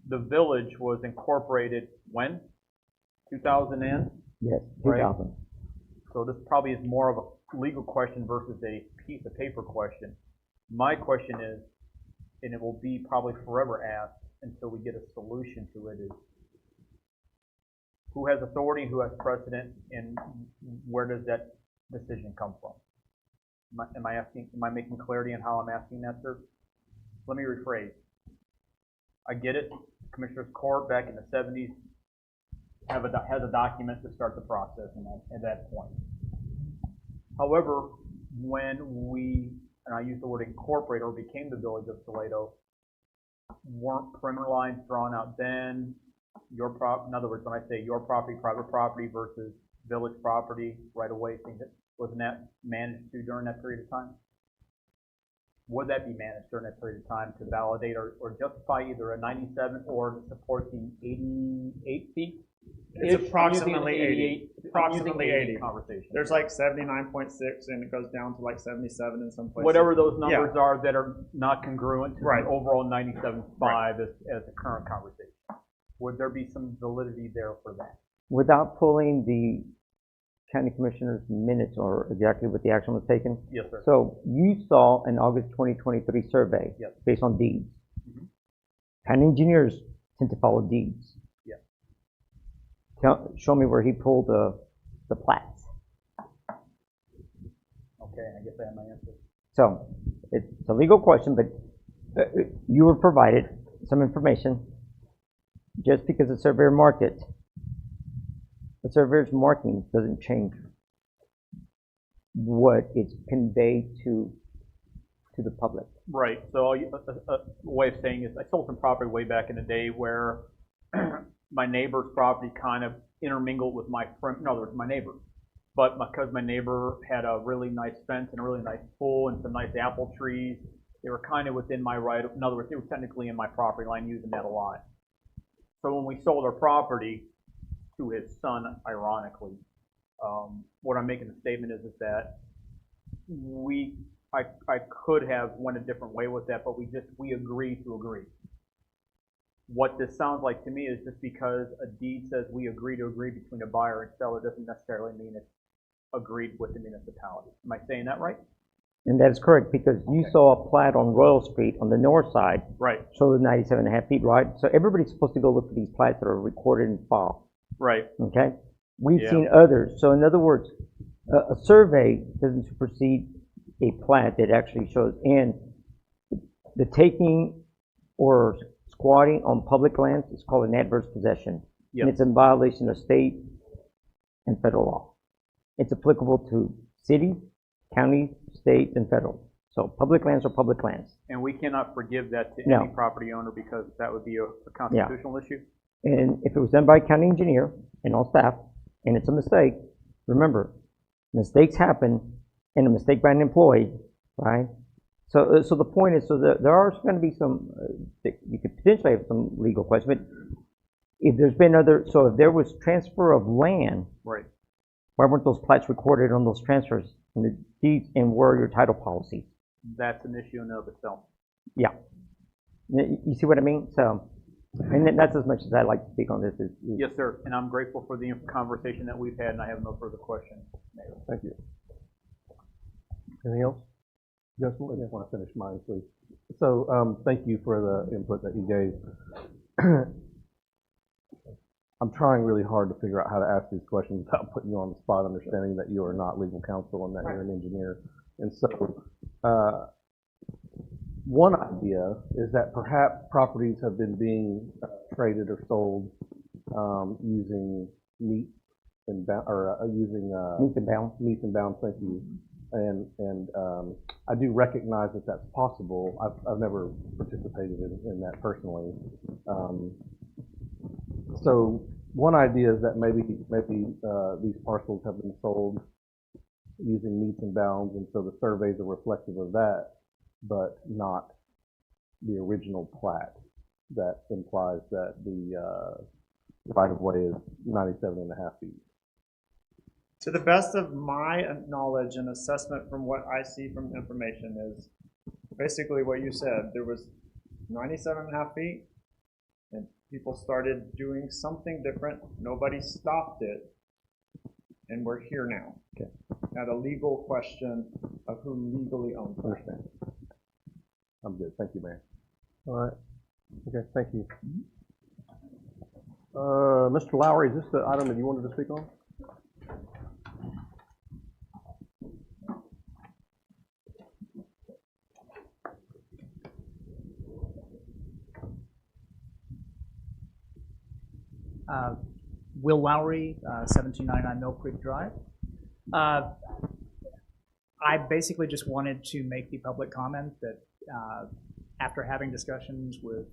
the village was incorporated when? 2000 and? Yes, Right. 2000. So this probably is more of a legal question versus a piece of paper question. My question is, and it will be probably forever asked until we get a solution to it, is who has authority, who has precedent, and where does that decision come from? Am I making clarity on how I'm asking that, sir? Let me rephrase. I get it. Commissioner's Court back in the 70s has a document to start the process at that point. However, when we, and I use the word incorporate or became the Village of Salado, weren't perimeter lines drawn out then? in other words, when I say your property, private property versus village property, right away, things that, wasn't that managed to during that period of time? Would that be managed during that period of time to validate or justify either a 97 or to support the 88 feet? It's approximately 80. Approximately 80 80. conversation. There's like 79.6 and it goes down to like 77 in some places. Whatever those numbers are that are not congruent to Right. the overall 97.5 as the current conversation. Would there be some validity there for that? Without pulling the county commissioner's minutes or exactly what the action was taken. Yes, sir. So you saw an August 2023 survey Yes. based on deeds. Mhm. County engineers tend to follow deeds. Yeah. Show me where he pulled the plats. Okay, I guess I have my answer. So it's a legal question, but you were provided some information. Just because the surveyor marked it, the surveyor's marking doesn't change what it's conveyed to the public. Right. So a way of saying is I sold some property way back in the day where my neighbor's property kind of intermingled with my friend, in other words, my neighbor. But because my neighbor had a really nice fence and a really nice pool and some nice apple trees, they were kind of within my right. In other words, they were technically in my property line using that a lot. So when we sold our property to his son, ironically, what I'm making the statement is that I could have went a different way with that, but we agreed to agree. What this sounds like to me is just because a deed says we agree to agree between a buyer and seller doesn't necessarily mean it's agreed with the municipality. Am I saying that right? And that is correct, because you saw a plat on Royal Street on the north side. Right. Showed 97.5 feet, right? So everybody's supposed to go look for these plats that are recorded in file. Right. Okay? We've Yeah. seen others. So in other words, a survey doesn't supersede a plat that actually shows. And the taking or squatting on public lands is called an adverse possession. Yep. And it's in violation of state and federal law. It's applicable to cities, counties, state, and federal. So public lands are public lands. And we cannot forgive that to No. any property owner because that would be a constitutional issue? And if it was done by a county engineer and all staff, and it's a mistake, remember, mistakes happen, and a mistake by an employee, right? So the point is, so there are going to be some, you could potentially have some legal questions, but if there's been so if there was transfer of land, Right. why weren't those plats recorded on those transfers in the deeds, and where are your title policies? That's an issue in and of itself. Yeah. You see what I mean? So, and that's as much as I'd like to speak on this. Yes, sir. And I'm grateful for the conversation that we've had, and I have no further questions. Mayor. Thank you. Anything else? Justin, I just want to finish mine, please. So, thank you for the input that you gave. I'm trying really hard to figure out how to ask these questions without putting you on the spot, understanding that you are not legal counsel and that you're an engineer. And so, one idea is that perhaps properties have been being traded or sold using meat and using Meets and bounds. meets and bounds. Thank you. And I do recognize that that's possible. I've never participated in that personally. So one idea is that maybe these parcels have been sold using meets and bounds, and so the surveys are reflective of that, but not the original plat that implies that the right-of-way is 97.5 feet. To the best of my knowledge and assessment from what I see from information is basically what you said. There was 97.5 feet, and people started doing something different. Nobody stopped it, and we're here now. Okay. At a legal question of who legally owns it. Understand. I'm good. Thank you, Mayor. All right. Okay, thank you. Mr. Lowry, is this the item that you wanted to speak on? Will Lowry, 1799 Mill Creek Drive. I basically just wanted to make the public comment that after having discussions with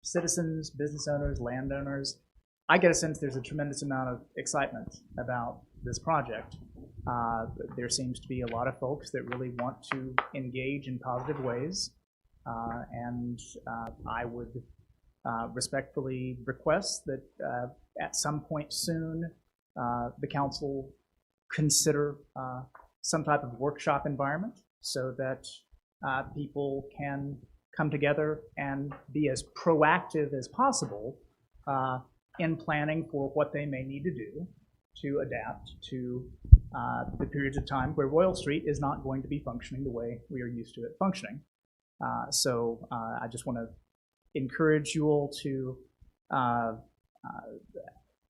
citizens, business owners, landowners, I get a sense there's a tremendous amount of excitement about this project. There seems to be a lot of folks that really want to engage in positive ways, and I would respectfully request that at some point soon the council consider some type of workshop environment so that people can come together and be as proactive as possible in planning for what they may need to do to adapt to the periods of time where Royal Street is not going to be functioning the way we are used to it functioning. So I just want to encourage you all to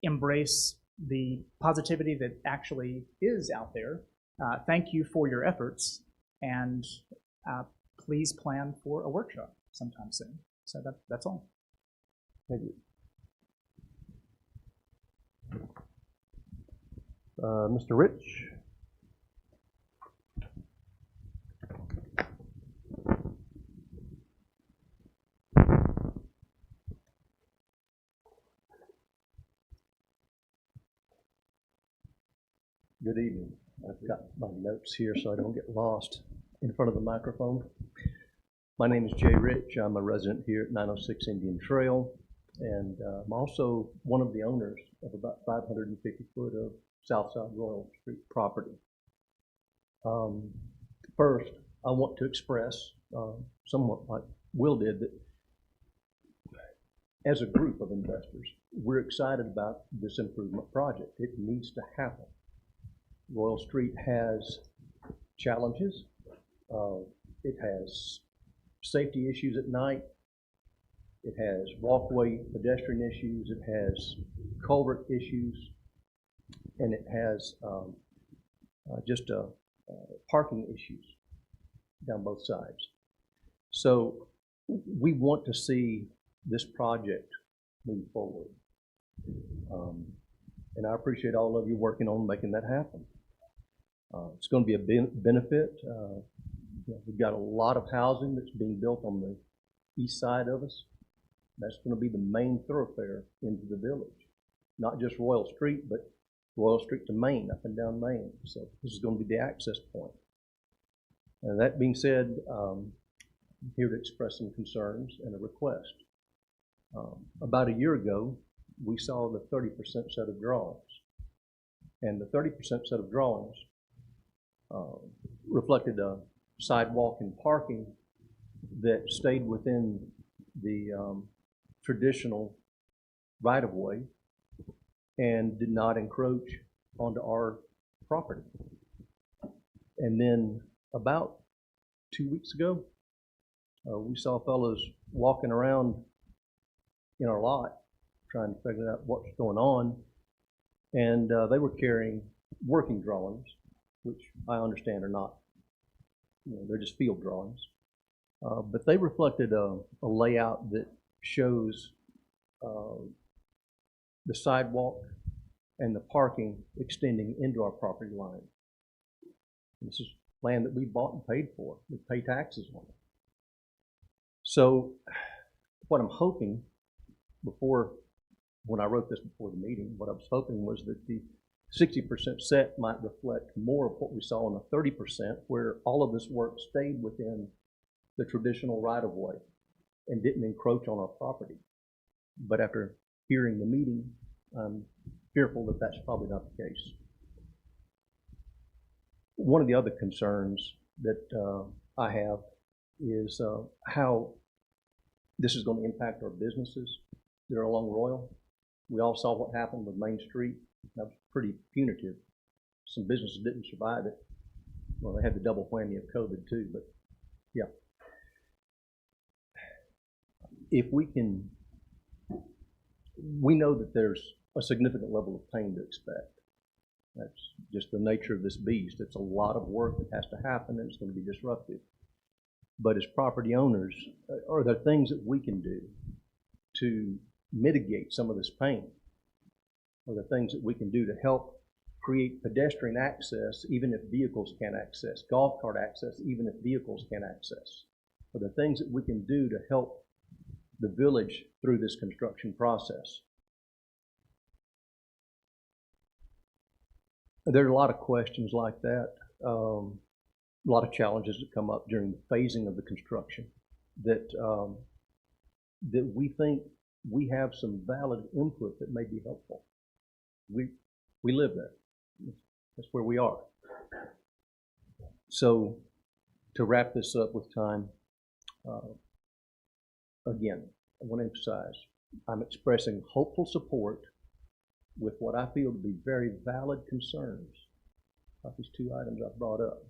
embrace the positivity that actually is out there. Thank you for your efforts, and please plan for a workshop sometime soon. So that's all. Thank you. Mr. Rich? Good evening. I've got my notes here so I don't get lost in front of the microphone. My name is Jay Rich. I'm a resident here at 906 Indian Trail, and I'm also one of the owners of about 550 foot of Southside Royal Street property. First, I want to express, somewhat like Will did, that as a group of investors, we're excited about this improvement project. It needs to happen. Royal Street has challenges. It has safety issues at night. It has walkway pedestrian issues. It has culvert issues. And it has just parking issues down both sides. So we want to see this project move forward. And I appreciate all of you working on making that happen. It's going to be a benefit. We've got a lot of housing that's being built on the east side of us. That's going to be the main thoroughfare into the village. Not just Royal Street, but Royal Street to Main, up and down Main. So this is going to be the access point. And that being said, I'm here to express some concerns and a request. About a year ago, we saw the 30% set of drawings. And the 30% set of drawings reflected a sidewalk and parking that stayed within the traditional right-of-way and did not encroach onto our property. And then about 2 weeks ago, we saw fellows walking around in our lot trying to figure out what's going on, and they were carrying working drawings, which I understand are not, they're just field drawings. But they reflected a layout that shows the sidewalk and the parking extending into our property line. This is land that we bought and paid for. We pay taxes on it. So what I'm hoping when I wrote this before the meeting, what I was hoping was that the 60% set might reflect more of what we saw in the 30%, where all of this work stayed within the traditional right-of-way and didn't encroach on our property. But after hearing the meeting, I'm fearful that that's probably not the case. One of the other concerns that I have is how this is going to impact our businesses that are along Royal. We all saw what happened with Main Street. That was pretty punitive. Some businesses didn't survive it. Well, they had the double whammy of COVID too, but yeah. If we know that there's a significant level of pain to expect. That's just the nature of this beast. It's a lot of work that has to happen, and it's going to be disruptive. But as property owners, are there things that we can do to mitigate some of this pain? Are there things that we can do to help create pedestrian access even if vehicles can't access, golf cart access even if vehicles can't access? Are there things that we can do to help the village through this construction process. There are a lot of questions like that, a lot of challenges that come up during the phasing of the construction that that we think we have some valid input that may be helpful. We live there. That's where we are. So to wrap this up with time, again, I want to emphasize, I'm expressing hopeful support with what I feel to be very valid concerns about these two items I've brought up.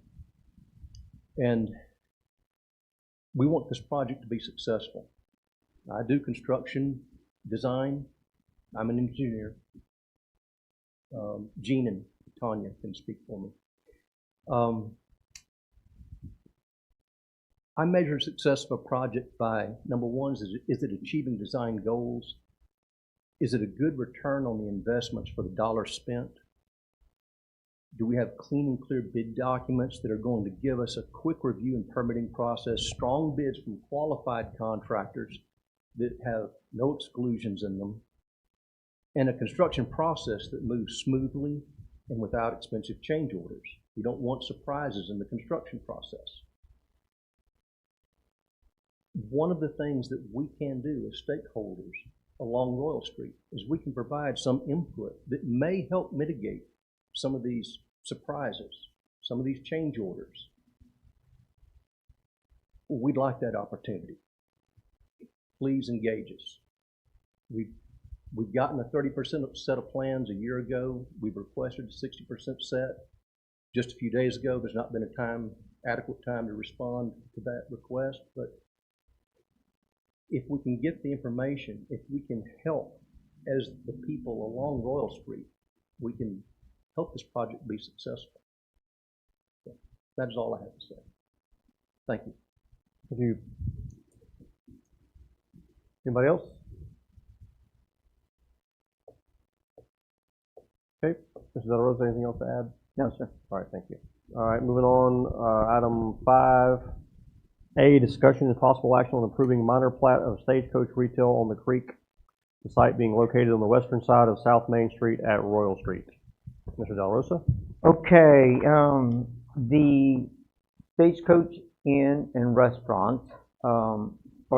And we want this project to be successful. I do construction design. I'm an engineer. Gene and Tanya can speak for me. I measure success of a project by, number one, is it achieving design goals? Is it a good return on the investments for the dollars spent? Do we have clean and clear bid documents that are going to give us a quick review and permitting process, strong bids from qualified contractors that have no exclusions in them, and a construction process that moves smoothly and without expensive change orders? We don't want surprises in the construction process. One of the things that we can do as stakeholders along Royal Street is we can provide some input that may help mitigate some of these surprises, some of these change orders. We'd like that opportunity. Please engage us. We've gotten a 30% set of plans a year ago. We've requested a 60% set. Just a few days ago, there's not been a adequate time to respond to that request, but if we can get the information, if we can help as the people along Royal Street, we can help this project be successful. So that is all I have to say. Thank you. Thank you. Anybody else? Okay, Mr. De La Rosa, anything else to add? No, sir. All right, thank you. All right, moving on, item 5A, discussion and possible action on approving minor plat of Stagecoach Retail on the Creek, the site being located on the western side of South Main Street at Royal Street. Mr. De La Rosa? Okay, the Stagecoach Inn and Restaurant are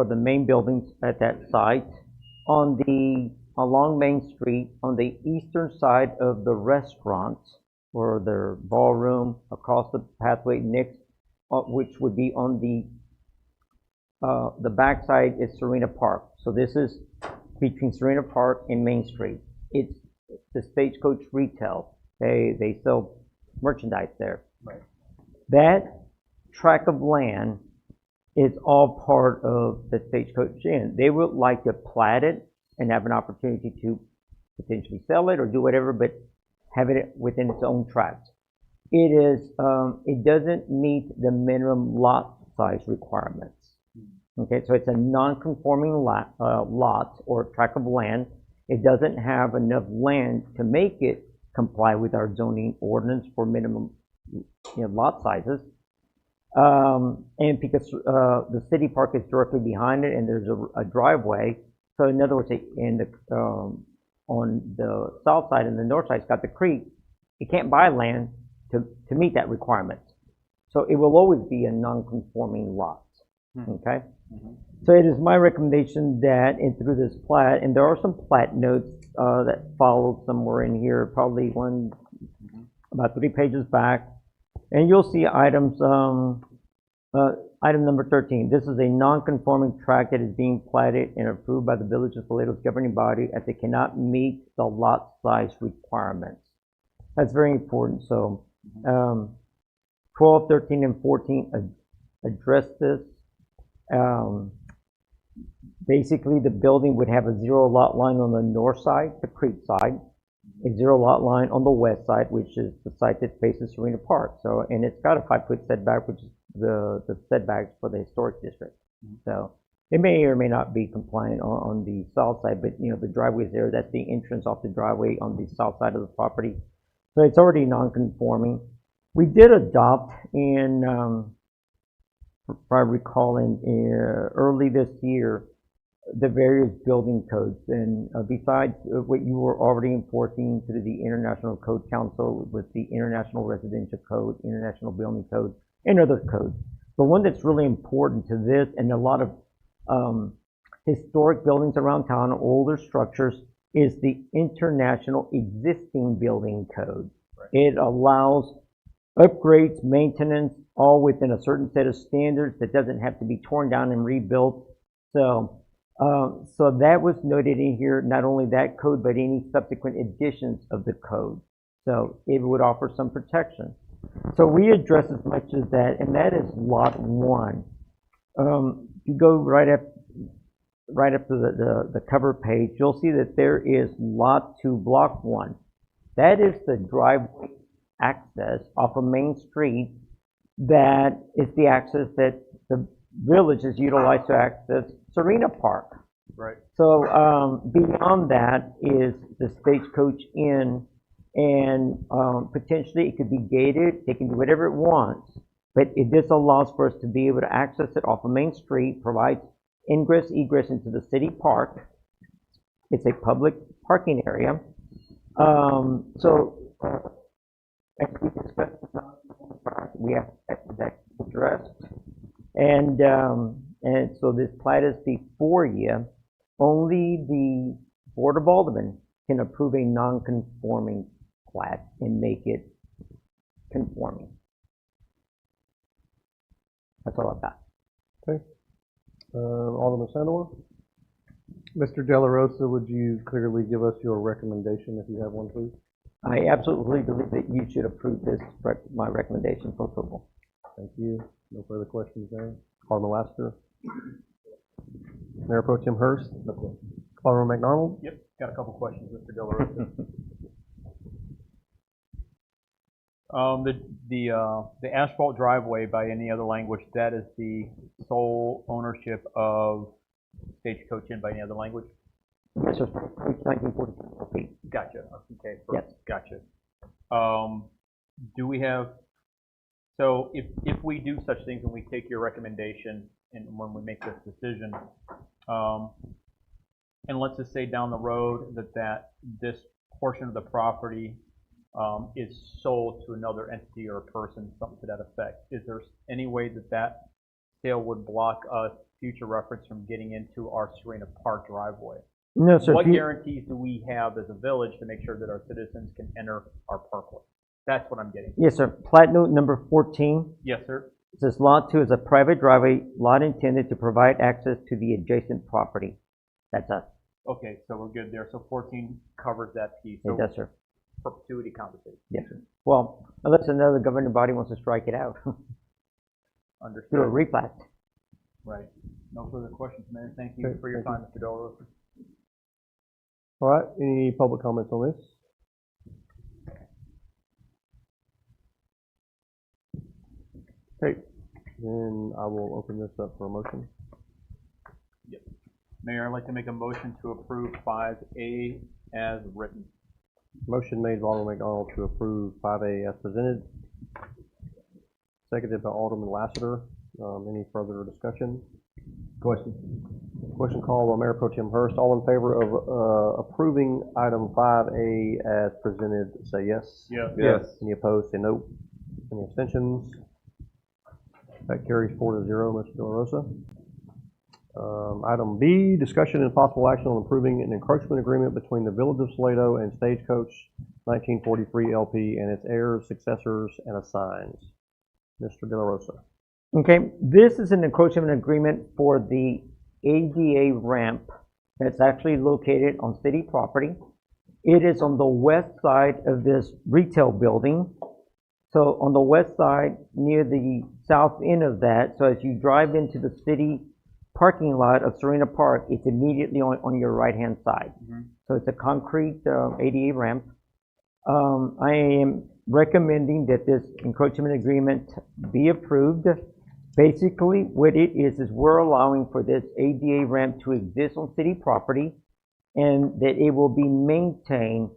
the main buildings at that site. Along Main Street, on the eastern side of the restaurant, or their ballroom, across the pathway next, which would be on the backside is Serena Park. So this is between Serena Park and Main Street. It's the Stagecoach Retail. They sell merchandise there. Right. That tract of land is all part of the Stagecoach Inn. They would like to plat it and have an opportunity to potentially sell it or do whatever, but have it within its own tract. It doesn't meet the minimum lot size requirements. Okay, so it's a non-conforming lot or tract of land. It doesn't have enough land to make it comply with our zoning ordinance for minimum lot sizes. And because the city park is directly behind it and there's a driveway, so in other words, on the south side and the north side, it's got the creek. It can't buy land to meet that requirement. So it will always be a non-conforming lot. Okay? So it is my recommendation that through this plat, and there are some plat notes that follow somewhere in here, probably about 3 pages back, and you'll see items, item number 13. This is a non-conforming tract that is being platted and approved by the Village of Salado's governing body as it cannot meet the lot size requirements. That's very important. So 12, 13, and 14 address this. Basically, the building would have a 0 lot line on the north side, the creek side, a 0 lot line on the west side, which is the site that faces Serena Park. So, and it's got a 5-foot setback, which is the setbacks for the historic district. So it may or may not be compliant on the south side, but the driveway is there. That's the entrance off the driveway on the south side of the property. So it's already non-conforming. We did adopt if I recall, early this year, the various building codes. And besides what you were already enforcing through the International Code Council with the International Residential Code, International Building Code, and other codes, the one that's really important to this and a lot of historic buildings around town, older structures, is the International Existing Building Code. Right. It allows upgrades, maintenance, all within a certain set of standards that doesn't have to be torn down and rebuilt. So, so that was noted in here, not only that code, but any subsequent additions of the code. So it would offer some protection. So we address as much as that, and that is lot 1. If you go right up to the cover page, you'll see that there is lot 2, block 1. That is the driveway access off of Main Street. That is the access that the village is utilized to access Serena Park. Right. So beyond that is the Stagecoach Inn, and potentially it could be gated. They can do whatever it wants, but this allows for us to be able to access it off of Main Street, provides ingress, egress into the city park. It's a public parking area. As we discussed, we have that addressed, and so this plat is before you. Only the Board of Aldermen can approve a non-conforming plat and make it conforming. That's all I've got. Okay. Alderman Sandor? Mr. De La Rosa, would you clearly give us your recommendation if you have one, please? I absolutely believe that you should approve this, my recommendation for approval. Thank you. No further questions there. Alderman Lassiter? Mayor Pro Tem Hurst? No questions. Alderman McDonald? Yep, got a couple questions, Mr. De La Rosa. The asphalt driveway, by any other language, that is the sole ownership of Stagecoach Inn by any other language? Yes, sir. 1944 feet. Gotcha. Okay. Yes. Gotcha. Do we have, so if we do such things and we take your recommendation and when we make this decision, and let's just say down the road that this portion of the property is sold to another entity or a person, something to that effect, is there any way that sale would block us future reference from getting into our Serena Park driveway? No, sir. What guarantees do we have as a village to make sure that our citizens can enter our parkway? That's what I'm getting. Yes, sir. Plat note number 14. Yes, sir. It says lot 2 is a private driveway, lot intended to provide access to the adjacent property. That's us. Okay, so we're good there. So 14 covers that piece. So It does, sir. perpetuity conversation. Yes, sir. Well, unless another governing body wants to strike it out. Understood. Do a replat. Right. No further questions, Mayor. Thank you for your time, Mr. Del Rosa. All right, any public comments on this? Okay, then I will open this up for a motion. Yep. Mayor, I'd like to make a motion to approve 5A as written. Motion made by Alderman McDonald to approve 5A as presented. Seconded by Alderman Lassiter. Any further discussion? Question. Question called by Mayor Pro Tem Hurst. All in favor of approving item 5A as presented, say yes. Yes. Yes. Any opposed, say no. Any abstentions? That carries 4-0, Mr. De La Rosa. Item B, discussion and possible action on approving an encroachment agreement between the Village of Salado and Stagecoach 1943 LP and its heirs, successors, and assigns. Mr. De La Rosa. Okay, this is an encroachment agreement for the ADA ramp that's actually located on city property. It is on the west side of this retail building. So on the west side, near the south end of that, so as you drive into the city parking lot of Serena Park, it's immediately on your right-hand side. Mm-hmm. So it's a concrete ADA ramp. I am recommending that this encroachment agreement be approved. Basically, what it is we're allowing for this ADA ramp to exist on city property and that it will be maintained.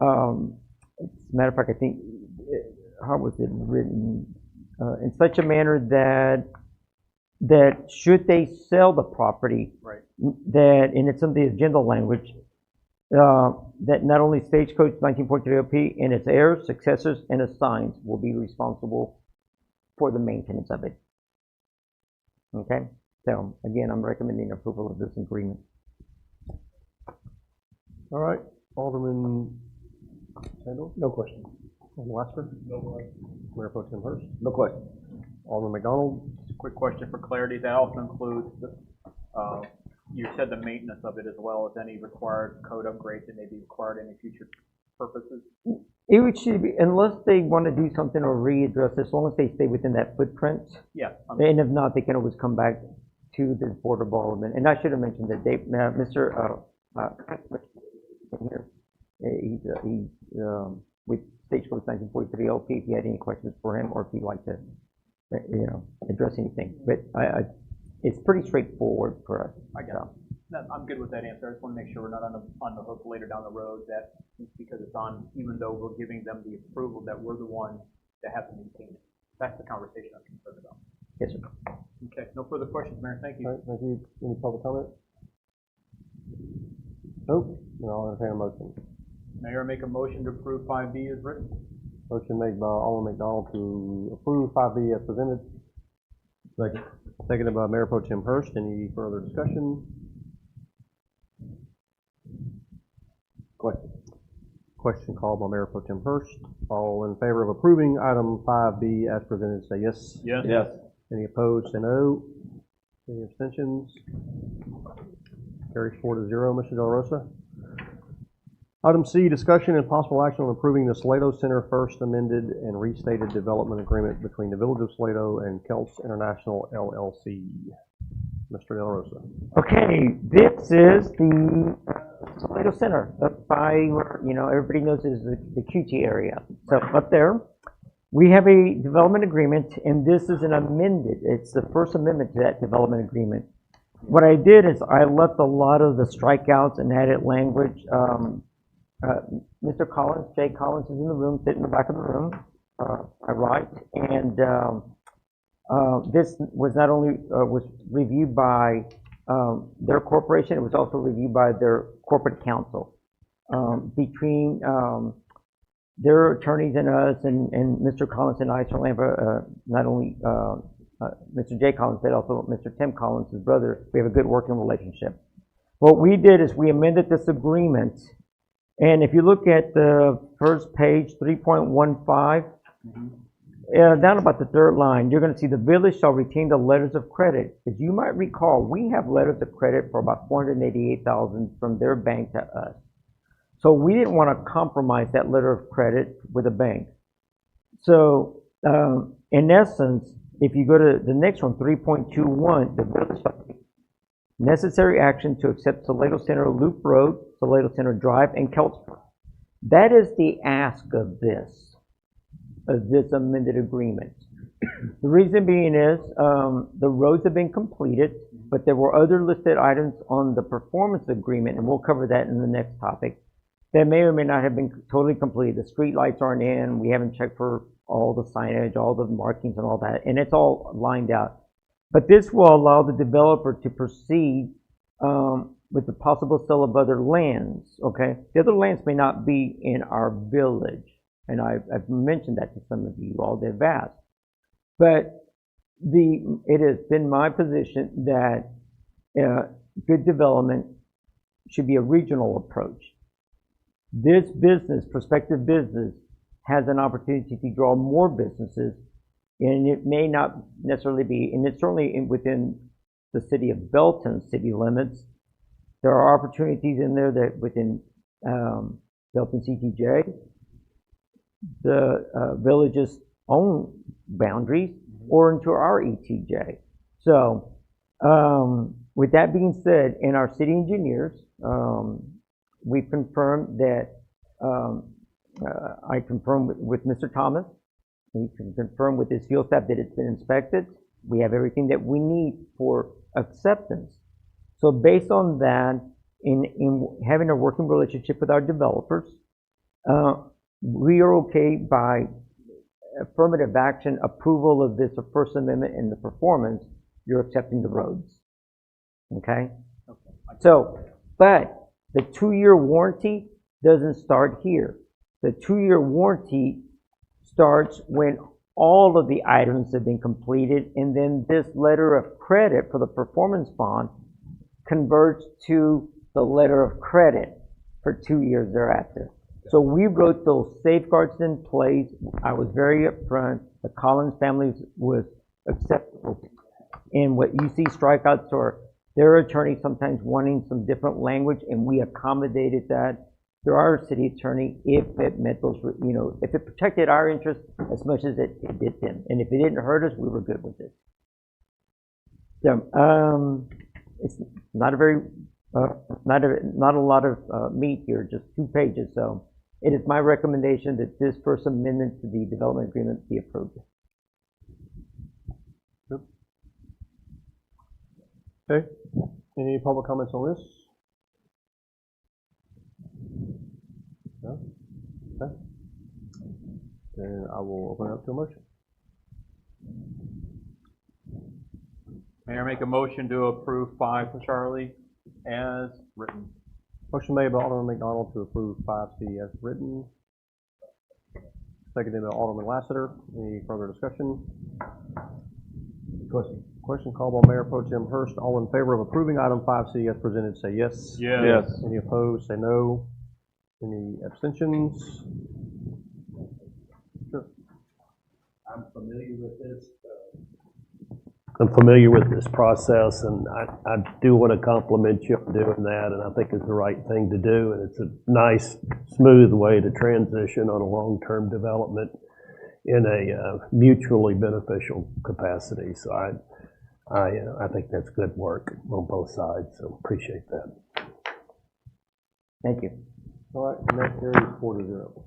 As a matter of fact, I think, how was it written? In such a manner that should they sell the property, right, that, and it's in the agenda language, that not only Stagecoach 1943 OP and its heirs, successors, and assigns will be responsible for the maintenance of it. Okay? So, again, I'm recommending approval of this agreement. All right, Alderman Sandel? No question. Alderman Lassiter? No question. Mayor Pro Tem Hurst? No question. Alderman McDonald? Just a quick question for clarity. That also includes, you said the maintenance of it as well as any required code upgrades that may be required in any future purposes? It would should be, unless they want to do something or readdress this, as long as they stay within that footprint. Yeah. And if not, they can always come back to the Board of Aldermen. And I should have mentioned that Dave, Mr. He's with Stagecoach 1943 LP, if you had any questions for him or if you'd like to, address anything. But it's pretty straightforward for us. I got it. No, I'm good with that answer. I just want to make sure we're not on the hook later down the road that because it's on, even though we're giving them the approval, that we're the ones that have to maintain it. That's the conversation I'm concerned about. Yes, sir. Okay, no further questions, Mayor. Thank you. All right, thank you. Any public comment? Nope. Then I'll entertain a motion. Mayor, make a motion to approve 5B as written. Motion made by Alderman McDonald to approve 5B as presented. Second. Seconded by Mayor Pro Tem Hurst. Any further discussion? Question. Question called by Mayor Pro Tem Hurst. All in favor of approving item 5B as presented, say yes. Yes. Yes. Any opposed, say no. Any abstentions? Carries 4-0, Mr. De La Rosa. Item C, discussion and possible action on approving the Salado Center first amended and restated development agreement between the Village of Salado and Kelts International LLC. Mr. De La Rosa. Okay, this is the Salado Center up by where, everybody knows is the QT area. So up there, we have a development agreement, and this is an amended, it's the first amendment to that development agreement. What I did is I left a lot of the strikeouts and added language. Mr. Collins, Jay Collins is in the room, sitting in the back of the room, I write, and this was not only was reviewed by their corporation, it was also reviewed by their corporate counsel. Between their attorneys and us, and Mr. Collins and I certainly have not only Mr. Jay Collins, but also Mr. Tim Collins, his brother, we have a good working relationship. What we did is we amended this agreement, and if you look at the first page, 3.15, down about the third line, you're going to see the village shall retain the letters of credit. As you might recall, we have letters of credit for about $488,000 from their bank to us. So we didn't want to compromise that letter of credit with a bank. So in essence, if you go to the next one, 3.21, the village shall take necessary action to accept Salado Center Loop Road, Salado Center Drive, and Keltsburg. That is the ask of this amended agreement. The reason being is the roads have been completed, but there were other listed items on the performance agreement, and we'll cover that in the next topic, that may or may not have been totally completed. The street lights aren't in, we haven't checked for all the signage, all the markings and all that, and it's all lined out. But this will allow the developer to proceed with the possible sale of other lands, okay? The other lands may not be in our village, and I've mentioned that to some of you all that have asked. But it has been my position that good development should be a regional approach. This business, prospective business, has an opportunity to draw more businesses, and it may not necessarily be, and it's certainly within the city of Belton city limits. There are opportunities in there that within Belton CTJ, the village's own boundaries, or into our ETJ. So with that being said, in our city engineers, we've confirmed that, I confirmed with Mr. Thomas, he can confirm with his field staff that it's been inspected. We have everything that we need for acceptance. So based on that, in having a working relationship with our developers, we are okay by affirmative action approval of this First Amendment and the performance, you're accepting the roads. Okay? Okay. So, but the 2-year warranty doesn't start here. The 2-year warranty starts when all of the items have been completed, and then this letter of credit for the performance bond converts to the letter of credit for 2 years thereafter. So we wrote those safeguards in place. I was very upfront. The Collins family was acceptable. And what you see strikeouts are their attorney sometimes wanting some different language, and we accommodated that through our city attorney if it met those, if it protected our interests as much as it did them. And if it didn't hurt us, we were good with it. So, it's not a very, not a lot of meat here, just 2 pages. So it is my recommendation that this first amendment to the development agreement be approved. Okay. Any public comments on this? No? Okay. Then I will open it up to a motion. Mayor, make a motion to approve 5 Charlie as written. Motion made by Alderman McDonald to approve 5C as written. Seconded by Alderman Lassiter. Any further discussion? Question called by Mayor Pro Tem Hurst. All in favor of approving item 5C as presented, say yes. Yes. Any opposed, say no. Any abstentions? Sure. I'm familiar with this. I'm familiar with this process, and I do want to compliment you on doing that, and I think it's the right thing to do, and it's a nice, smooth way to transition on a long-term development in a mutually beneficial capacity. So I think that's good work on both sides, so appreciate that. Thank you. All right, and that carries 4-0.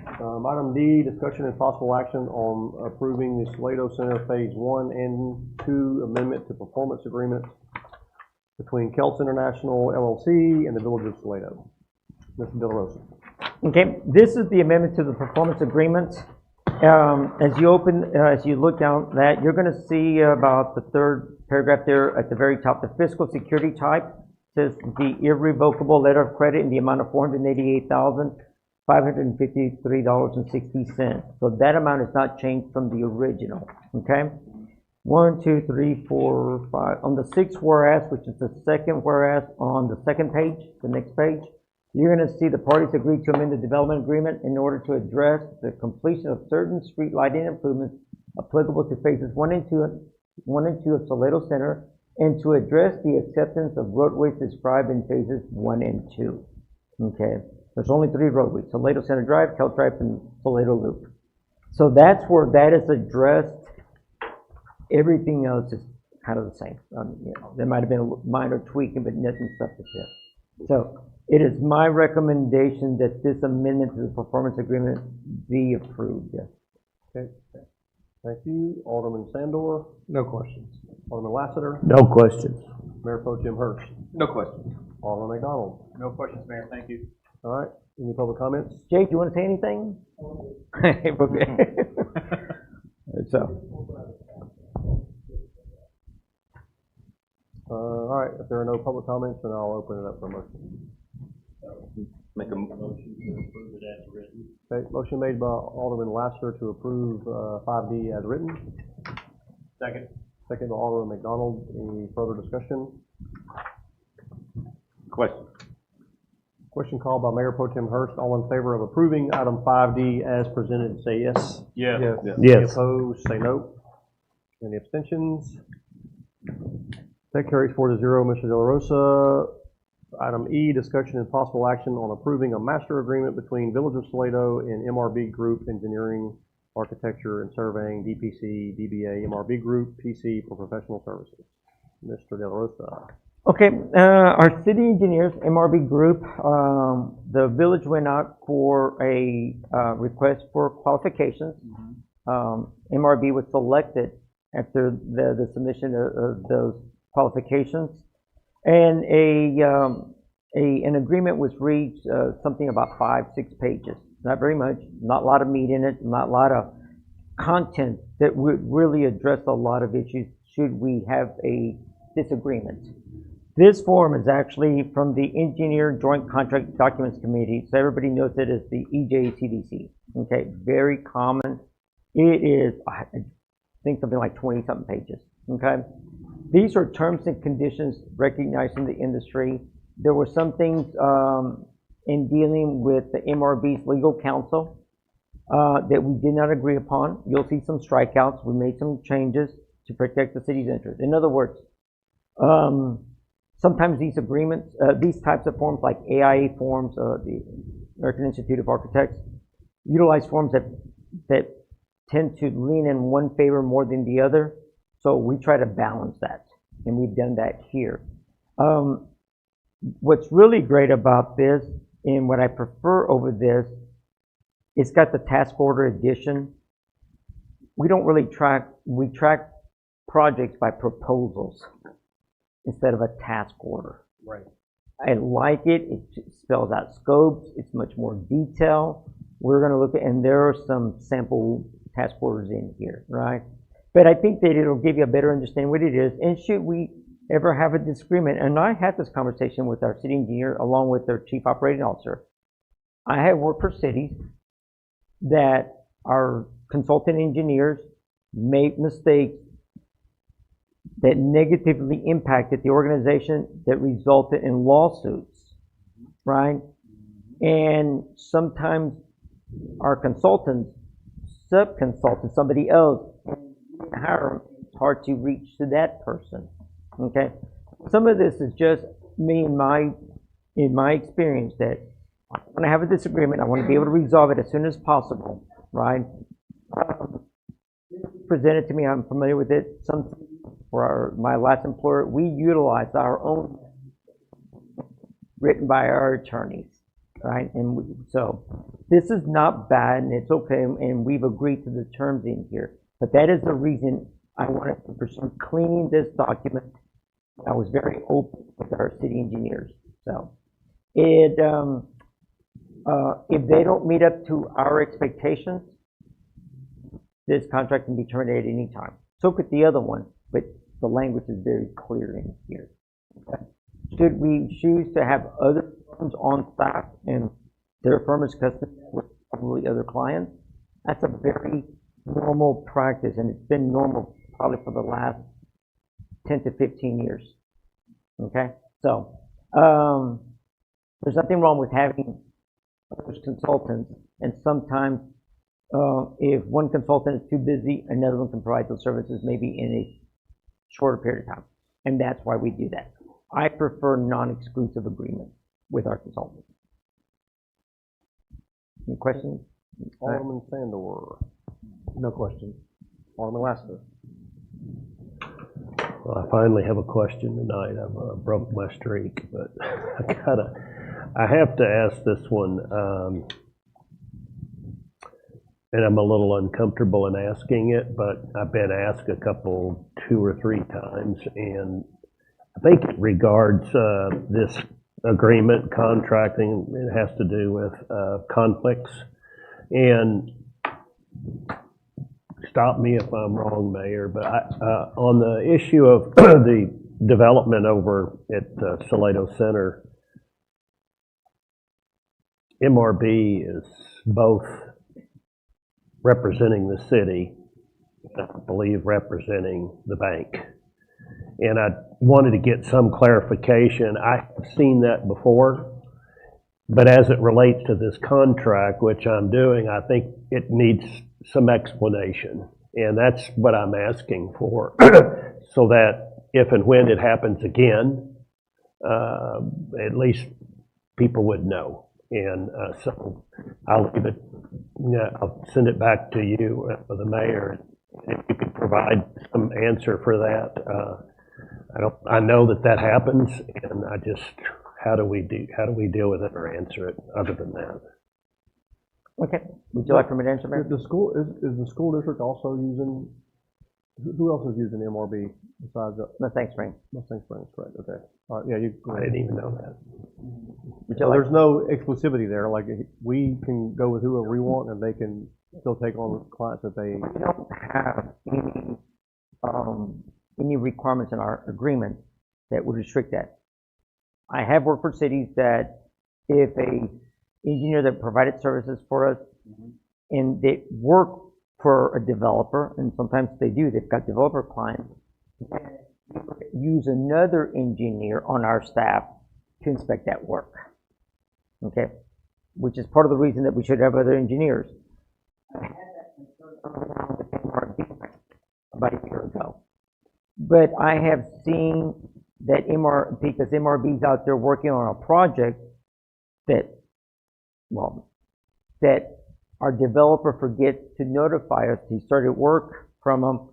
Item D, discussion and possible action on approving the Salado Center Phase 1 and 2 amendment to performance agreement between Kelts International LLC and the Village of Salado. Mr. De La Rosa. Okay, this is the amendment to the performance agreement. As you look down that, you're going to see about the 3rd paragraph there at the very top, the fiscal security type says the irrevocable letter of credit in the amount of $488,553.60. So that amount is not changed from the original. Okay, 1, 2, 3, 4, 5. On the 6th whereas, which is the 2nd whereas on the 2nd page, the next page, you're going to see the parties agreed to amend the development agreement in order to address the completion of certain street lighting improvements applicable to phases 1 and 2 of Salado Center, and to address the acceptance of roadways described in phases 1 and 2. Okay, there's only 3 roadways: Salado Center Drive, Kelt Drive, and Salado Loop. So that's where that is addressed. Everything else is kind of the same. There might have been a minor tweaking, but nothing substantive. So it is my recommendation that this amendment to the performance agreement be approved. Okay. Thank you. Alderman Sandor. No questions. Alderman Lassiter. No questions. Mayor Pro Tem Hurst. No questions. Alderman McDonald. No questions, Mayor. Thank you. All right. Any public comments? Jake, you want to say anything? Okay. So. All right. If there are no public comments, then I'll open it up for motion. Make a Motion to approve it as written. Okay. Motion made by Alderman Lassiter to approve 5D as written. Second. Second by Alderman McDonald. Any further discussion? question. Question called by Mayor Pro Tem Hurst. All in favor of approving item 5D as presented, say yes. Yes. Any Yes. opposed, say no. Any abstentions? That carries 4-0. Mr. De La Rosa. Item E, discussion and possible action on approving a master agreement between Village of Salado and MRB Group Engineering, Architecture, and Surveying, DPC, DBA, MRB Group, PC for professional services. Mr. De La Rosa. Okay, our city engineers, MRB Group, the village went out for a request for qualifications. MRB was selected after the submission of those qualifications, and an agreement was reached, something about 5-6 pages. Not very much, not a lot of meat in it, not a lot of content that would really address a lot of issues should we have a disagreement. This form is actually from the Engineer Joint Contract Documents Committee, so everybody knows it as the EJCDC. Okay, very common. It is, I think, something like 20-something pages. Okay, these are terms and conditions recognized in the industry. There were some things in dealing with the MRB's legal counsel that we did not agree upon. You'll see some strikeouts. We made some changes to protect the city's interest. In other words, sometimes these agreements, these types of forms like AIA forms, the American Institute of Architects, utilize forms that tend to lean in one favor more than the other. So we try to balance that, and we've done that here. What's really great about this, and what I prefer over this, it's got the task order addition. We don't really track, we track projects by proposals instead of a task order. Right. I like it. It spells out scopes. It's much more detail. We're going to look at, and there are some sample task orders in here, right? But I think that it'll give you a better understanding what it is. And should we ever have a disagreement, and I had this conversation with our city engineer along with their chief operating officer. I have worked for cities that our consultant engineers made mistakes that negatively impacted the organization, that resulted in lawsuits, right? And sometimes our consultants, sub-consultants, somebody else, hire them, it's hard to reach to that person, okay? Some of this is just me in my experience, that when I have a disagreement, I want to be able to resolve it as soon as possible, right? Presented to me, I'm familiar with it. For my last employer, we utilized our own written by our attorneys, right? And so this is not bad, and it's okay, and we've agreed to the terms in here. But that is the reason I wanted to pursue cleaning this document. I was very open with our city engineers. So it, if they don't meet up to our expectations, this contract can be terminated any time. So could the other one, but the language is very clear in here. Okay. Should we choose to have other firms on staff and their firm is custom with probably other clients, that's a very normal practice, and it's been normal probably for the last 10 to 15 years. Okay, so there's nothing wrong with having other consultants, and sometimes if one consultant is too busy, another one can provide those services maybe in a shorter period of time, and that's why we do that. I prefer non-exclusive agreements with our consultants. Any questions? Alderman Sandor. No questions. Alderman Lassiter. Well, I finally have a question tonight. I've broke my streak, but I have to ask this one, and I'm a little uncomfortable in asking it, but I've been asked a couple, 2 or 3 times, and I think it regards this agreement, contracting. It has to do with conflicts. And stop me if I'm wrong, Mayor, but on the issue of the development over at Salado Center, MRB is both representing the city, and I believe representing the bank. And I wanted to get some clarification. I have seen that before, but as it relates to this contract, which I'm doing, I think it needs some explanation. And that's what I'm asking for, so that if and when it happens again, at least people would know. And so I'll leave it, I'll send it back to you, the mayor. If you could provide some answer for that. I know that happens, and I just, how do we deal with it or answer it other than that? Okay. Would you like for me to answer, Mayor? The school is the school district also using? Who else is using MRB besides Mustang Springs? Mustang Springs, correct? Okay. All right. Yeah, you. I didn't even know that. So there's no exclusivity there. Like we can go with whoever we want, and they can still take on clients that they. We don't have any requirements in our agreement that would restrict that. I have worked for cities that if a engineer that provided services for us and they work for a developer, and sometimes they do, they've got developer clients, use another engineer on our staff to inspect that work. Okay? Which is part of the reason that we should have other engineers. I had that concern around the MRB about a year ago. But I have seen that because MRB's out there working on a project that our developer forgets to notify us. He started work from them,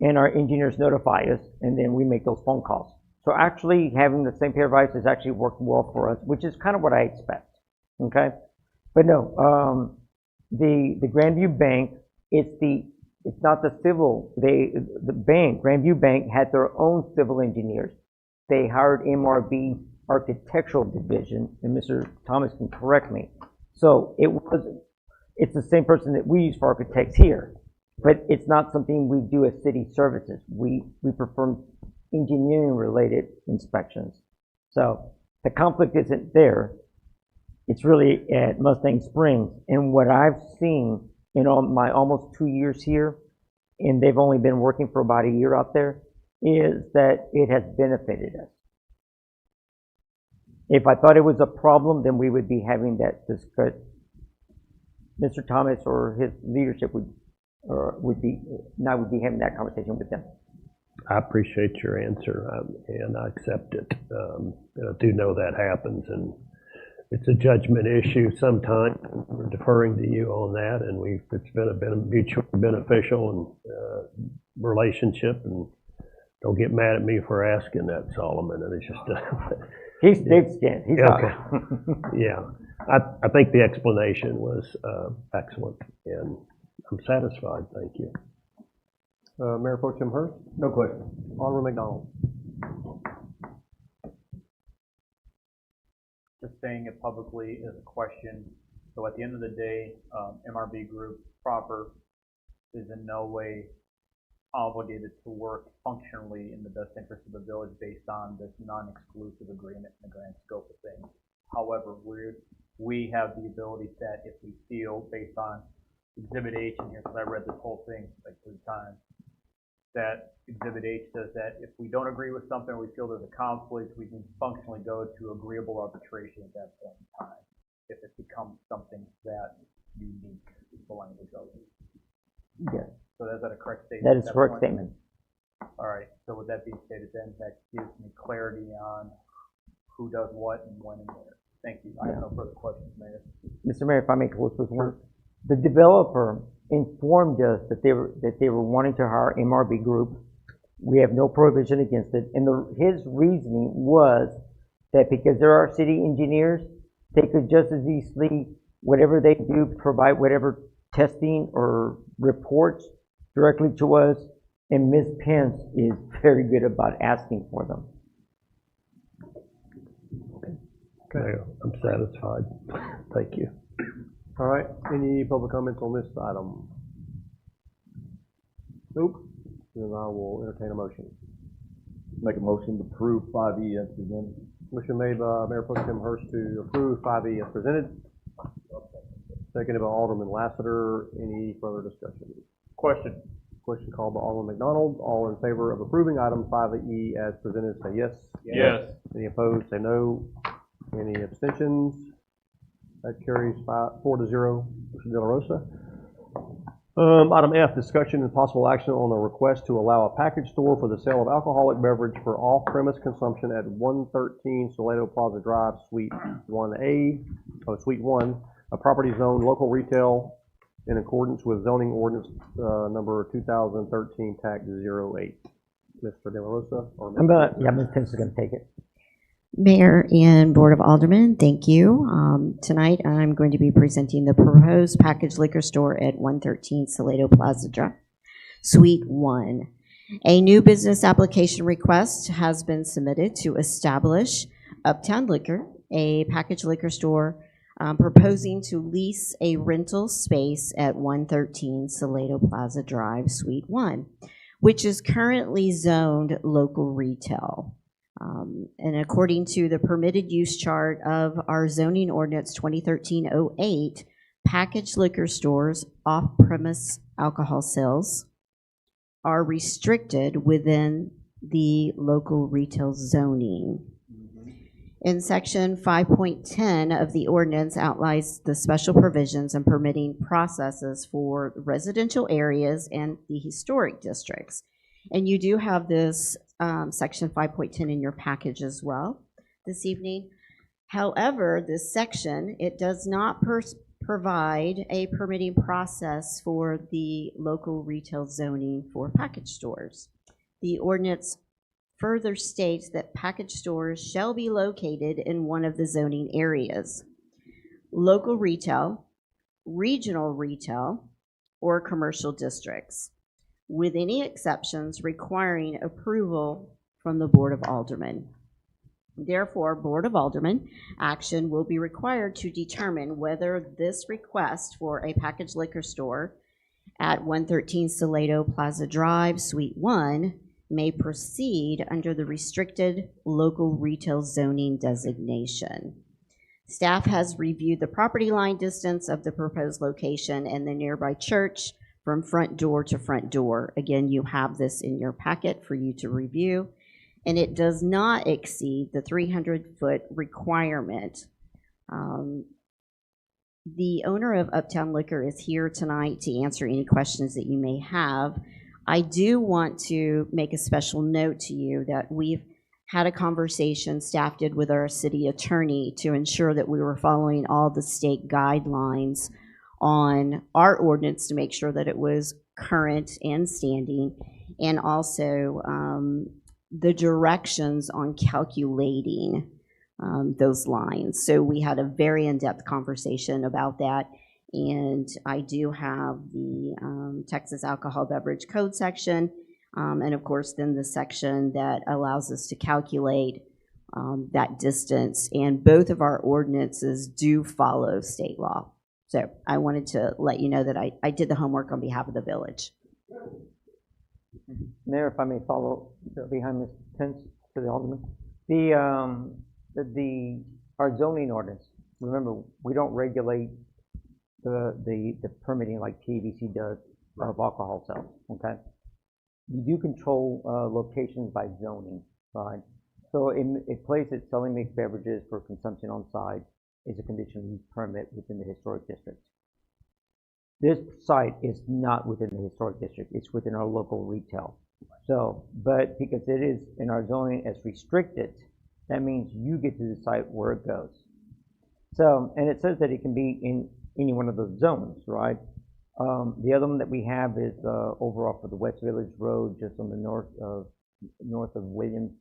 and our engineers notify us, and then we make those phone calls. So actually having the same pair of eyes has actually worked well for us, which is kind of what I expect. Okay, but no, the Grandview Bank, it's not the civil. The bank, Grandview Bank, had their own civil engineers. They hired MRB architectural division, and Mr. Thomas can correct me. So it's the same person that we use for architects here, but it's not something we do as city services. We perform engineering related inspections. So the conflict isn't there. It's really at Mustang Springs. And what I've seen in all my almost 2 years here, and they've only been working for about a year out there, is that it has benefited us. If I thought it was a problem, then we would be having that discussion. Mr. Thomas or his leadership would be having that conversation with them. I appreciate your answer, and I accept it. I do know that happens, and it's a judgment issue sometimes. We're deferring to you on that, and it's been a mutually beneficial relationship. And don't get mad at me for asking that, Solomon. And it's just he's thick-skinned. He's okay. Yeah, I think the explanation was excellent, and I'm satisfied. Thank you. Mayor Pro Tem Hurst? No question. Alderman McDonald? Just saying it publicly is a question. So at the end of the day, MRB Group proper is in no way obligated to work functionally in the best interest of the village based on this non-exclusive agreement in the grand scope of things. However, we have the ability that if we feel, based on Exhibit H in here, because I read this whole thing like 3 times, that Exhibit H says that if we don't agree with something, or we feel there's a conflict, we can functionally go to agreeable arbitration at that point in time, if it becomes something that unique is the language of it. Yes. So is that a correct statement? That is a correct statement. All right, so with that being stated, then that gives me clarity on who does what and when and where. Thank you. I have no further questions, Mayor. Mr. Mayor, if I may close with one. The developer informed us that they were wanting to hire MRB Group. We have no prohibition against it. And his reasoning was that because there are city engineers, they could just as easily, whatever they do, provide whatever testing or reports directly to us. And Ms. Pence is very good about asking for them. Okay, I'm satisfied. Thank you. All right, any public comments on this item? Nope. Then I will entertain a motion. Make a motion to approve 5E as presented. Motion made by Mayor Pro Tem Hurst to approve 5E as presented. Seconded by Alderman Lassiter. Any further discussion? Question. Question called by Alderman McDonald. All in favor of approving item 5E as presented, say yes. Yes. Any opposed, say no. Any abstentions? That carries 4-0. Mr. De La Rosa. Item F, discussion and possible action on a request to allow a package store for the sale of alcoholic beverage for off-premise consumption at 113 Salado Plaza Drive, Suite 1A, Suite 1, a property zone local retail in accordance with zoning ordinance number 2013 TAC 08. Mr. De La Rosa? Or Ms. Pence is going to take it. Mayor and Board of Aldermen, thank you. Tonight I'm going to be presenting the proposed packaged liquor store at 113 Salado Plaza Drive, Suite 1. A new business application request has been submitted to establish Uptown Liquor, a packaged liquor store proposing to lease a rental space at 113 Salado Plaza Drive, Suite 1, which is currently zoned local retail. And according to the permitted use chart of our zoning ordinance 2013-08, packaged liquor stores, off-premise alcohol sales are restricted within the local retail zoning. In section 5.10 of the ordinance outlines the special provisions and permitting processes for residential areas and the historic districts. And you do have this section 5.10 in your package as well this evening. However, this section, it does not provide a permitting process for the local retail zoning for package stores. The ordinance further states that package stores shall be located in one of the zoning areas: local retail, regional retail, or commercial districts, with any exceptions requiring approval from the Board of Aldermen. Therefore, Board of Aldermen action will be required to determine whether this request for a packaged liquor store at 113 Salado Plaza Drive, Suite 1, may proceed under the restricted local retail zoning designation. Staff has reviewed the property line distance of the proposed location and the nearby church from front door to front door. Again, you have this in your packet for you to review, and it does not exceed the 300-foot requirement. The owner of Uptown Liquor is here tonight to answer any questions that you may have. I do want to make a special note to you that we've had a conversation, staff did, with our city attorney to ensure that we were following all the state guidelines on our ordinance to make sure that it was current and standing, and also the directions on calculating those lines. So we had a very in-depth conversation about that. And I do have the Texas Alcohol Beverage Code section, and of course then the section that allows us to calculate that distance. And both of our ordinances do follow state law. So I wanted to let you know that I did the homework on behalf of the village. Mayor, if I may follow behind Ms. Pence to the Alderman. Our zoning ordinance, remember, we don't regulate the permitting like TVC does of alcohol sales, okay? You do control locations by zoning, right? So a place that's selling mixed beverages for consumption on site is a conditional use permit within the historic district. This site is not within the historic district, it's within our local retail. So, but because it is in our zoning as restricted, that means you get to decide where it goes. So, and it says that it can be in any one of those zones, right? The other one that we have is over off of the West Village Road, just on the north of Williams,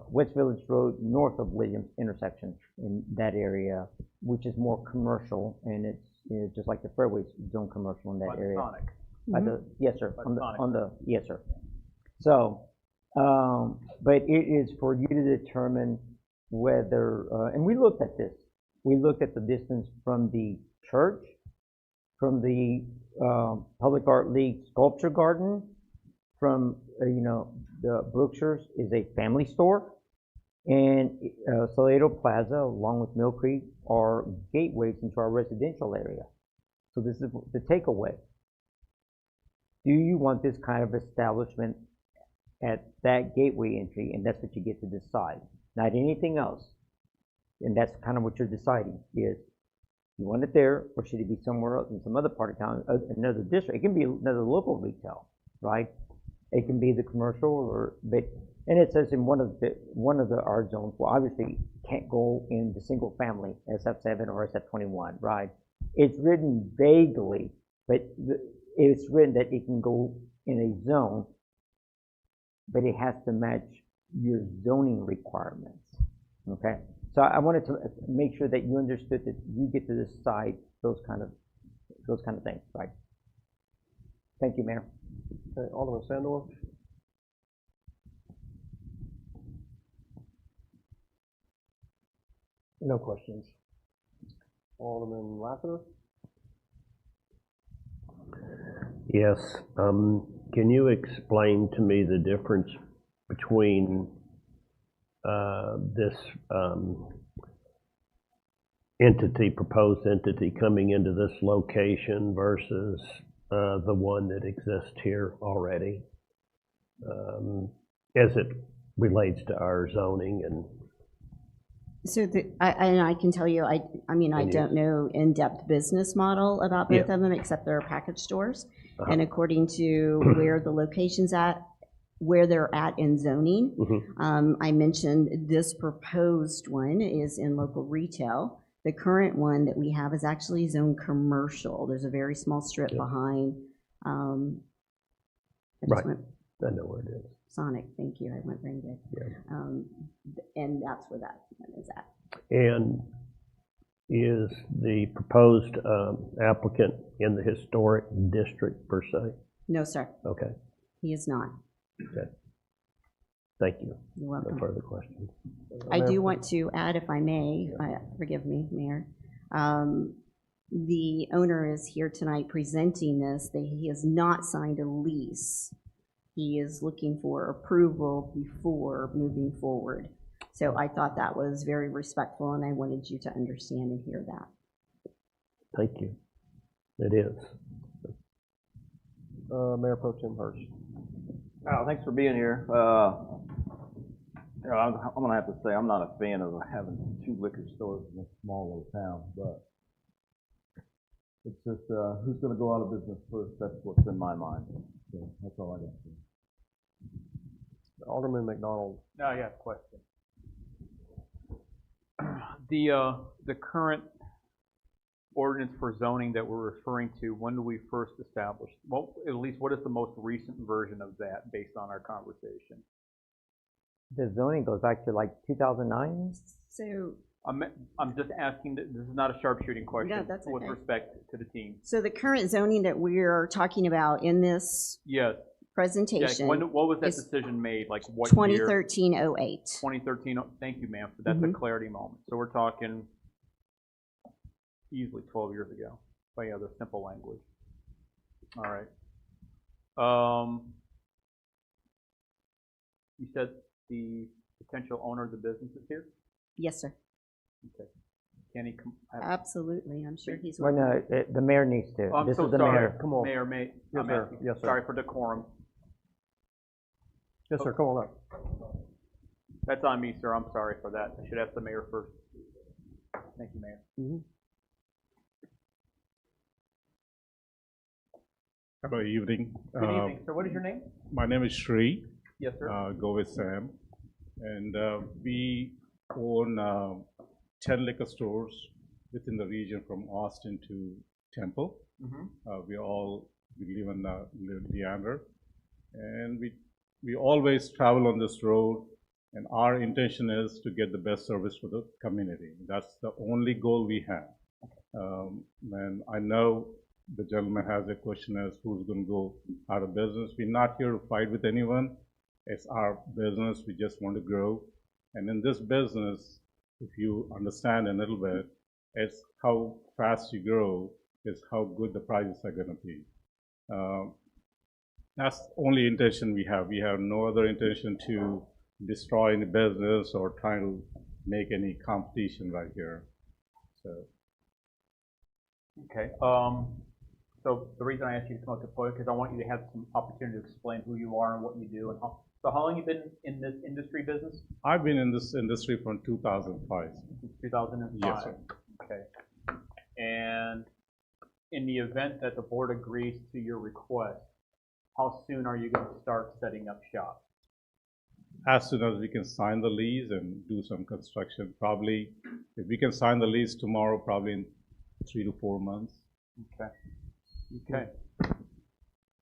West Village Road, north of Williams intersection in that area, which is more commercial, and it's just like the fairway zone commercial in that area. Yes, sir. Yes, sir. So, but it is for you to determine whether, and we looked at this. We looked at the distance from the church, from the Public Art League Sculpture Garden, from, the Brookshires is a family store, and Salado Plaza, along with Mill Creek, are gateways into our residential area. So this is the takeaway. Do you want this kind of establishment at that gateway entry? And that's what you get to decide, not anything else. And that's kind of what you're deciding is, you want it there, or should it be somewhere else in some other part of town, another district? It can be another local retail, right? It can be the commercial, and it says in one of the our zones, well, obviously can't go in the single family SF7 or SF21, right? It's written vaguely, but it's written that it can go in a zone, but it has to match your zoning requirements. Okay, so I wanted to make sure that you understood that you get to decide those kind of things, right? Thank you, Mayor. Okay, Alderman Sandor. No questions. Alderman Lassiter. Yes. Can you explain to me the difference between this proposed entity coming into this location versus the one that exists here already, as it relates to our zoning and. So I can tell you, I don't know in-depth business model about both of them, except they're package stores. And according to where the location's at, where they're at in zoning, I mentioned this proposed one is in local retail. The current one that we have is actually zoned commercial. There's a very small strip behind. Right. I know where it is. Sonic, thank you. I went brain dead. And that's where that one is at. And is the proposed applicant in the historic district per se? No, sir. Okay. He is not. Okay. Thank you. You're welcome. No further questions. I do want to add, if I may, forgive me, Mayor. The owner is here tonight presenting this, that he has not signed a lease. He is looking for approval before moving forward. So I thought that was very respectful, and I wanted you to understand and hear that. Thank you. It is. Mayor Pro Tem Hurst. Thanks for being here. I'm gonna have to say, I'm not a fan of having 2 liquor stores in a small little town, but it's just, who's gonna go out of business first? That's what's in my mind. So that's all I got to say. Alderman McDonald. No, I got a question. The current ordinance for zoning that we're referring to, when do we first establish? Well, at least what is the most recent version of that based on our conversation? The zoning goes back to like 2009? So I'm just asking, this is not a sharpshooting question. No, that's with okay. respect to the team. So the current zoning that we're talking about in this Yes. presentation What was that is decision made? Like what 2013-08. year? 2013. Thank you, ma'am. That's a clarity moment. So we're talking easily 12 years ago, by other simple language. All right. You said the potential owner of the business is here? Yes, sir. Okay. Can he come? Absolutely. I'm sure he's Well, no, the mayor needs to. Oh, I'm This so is the sorry. mayor. Come on. Mayor, Yes, sir. Yes, sir. Sorry for decorum. Yes, sir. Come on up. That's on me, sir. I'm sorry for that. I should ask the mayor first. Thank you, Mayor. Hello, evening. Good evening, sir. What is your name? My name is Shri. Yes, sir. Go with Sam. And we own 10 liquor stores within the region from Austin to Temple. We live in Leander. And we always travel on this road, and our intention is to get the best service for the community. That's the only goal we have. And I know the gentleman has a question as who's going to go out of business. We're not here to fight with anyone. It's our business. We just want to grow. And in this business, if you understand a little bit, it's how fast you grow is how good the prices are going to be. That's the only intention we have. We have no other intention to destroy any business or trying to make any competition right here. So. Okay. So the reason I asked you to come up to the podium because I want you to have some opportunity to explain who you are and what you do. And so how long have you been in this industry business? I've been in this industry from 2005. Since 2005. Yes, sir. Okay. And in the event that the board agrees to your request, how soon are you going to start setting up shop? As soon as we can sign the lease and do some construction, probably if we can sign the lease tomorrow, probably in 3 to 4 months. Okay. Okay.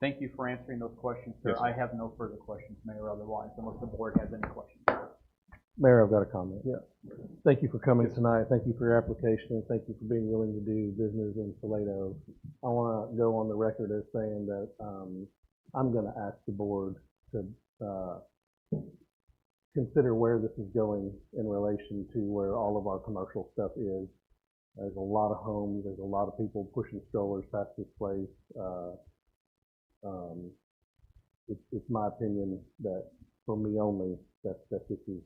Thank you for answering those questions, sir. Yes, sir. I have no further questions, Mayor, otherwise, unless the board has any questions. Mayor, I've got a comment. Yeah. Thank you for coming tonight. Thank you for your application, and thank you for being willing to do business in Salado. I want to go on the record as saying that I'm going to ask the board to consider where this is going in relation to where all of our commercial stuff is. There's a lot of homes. There's a lot of people pushing strollers past this place. It's my opinion that, for me only, that this is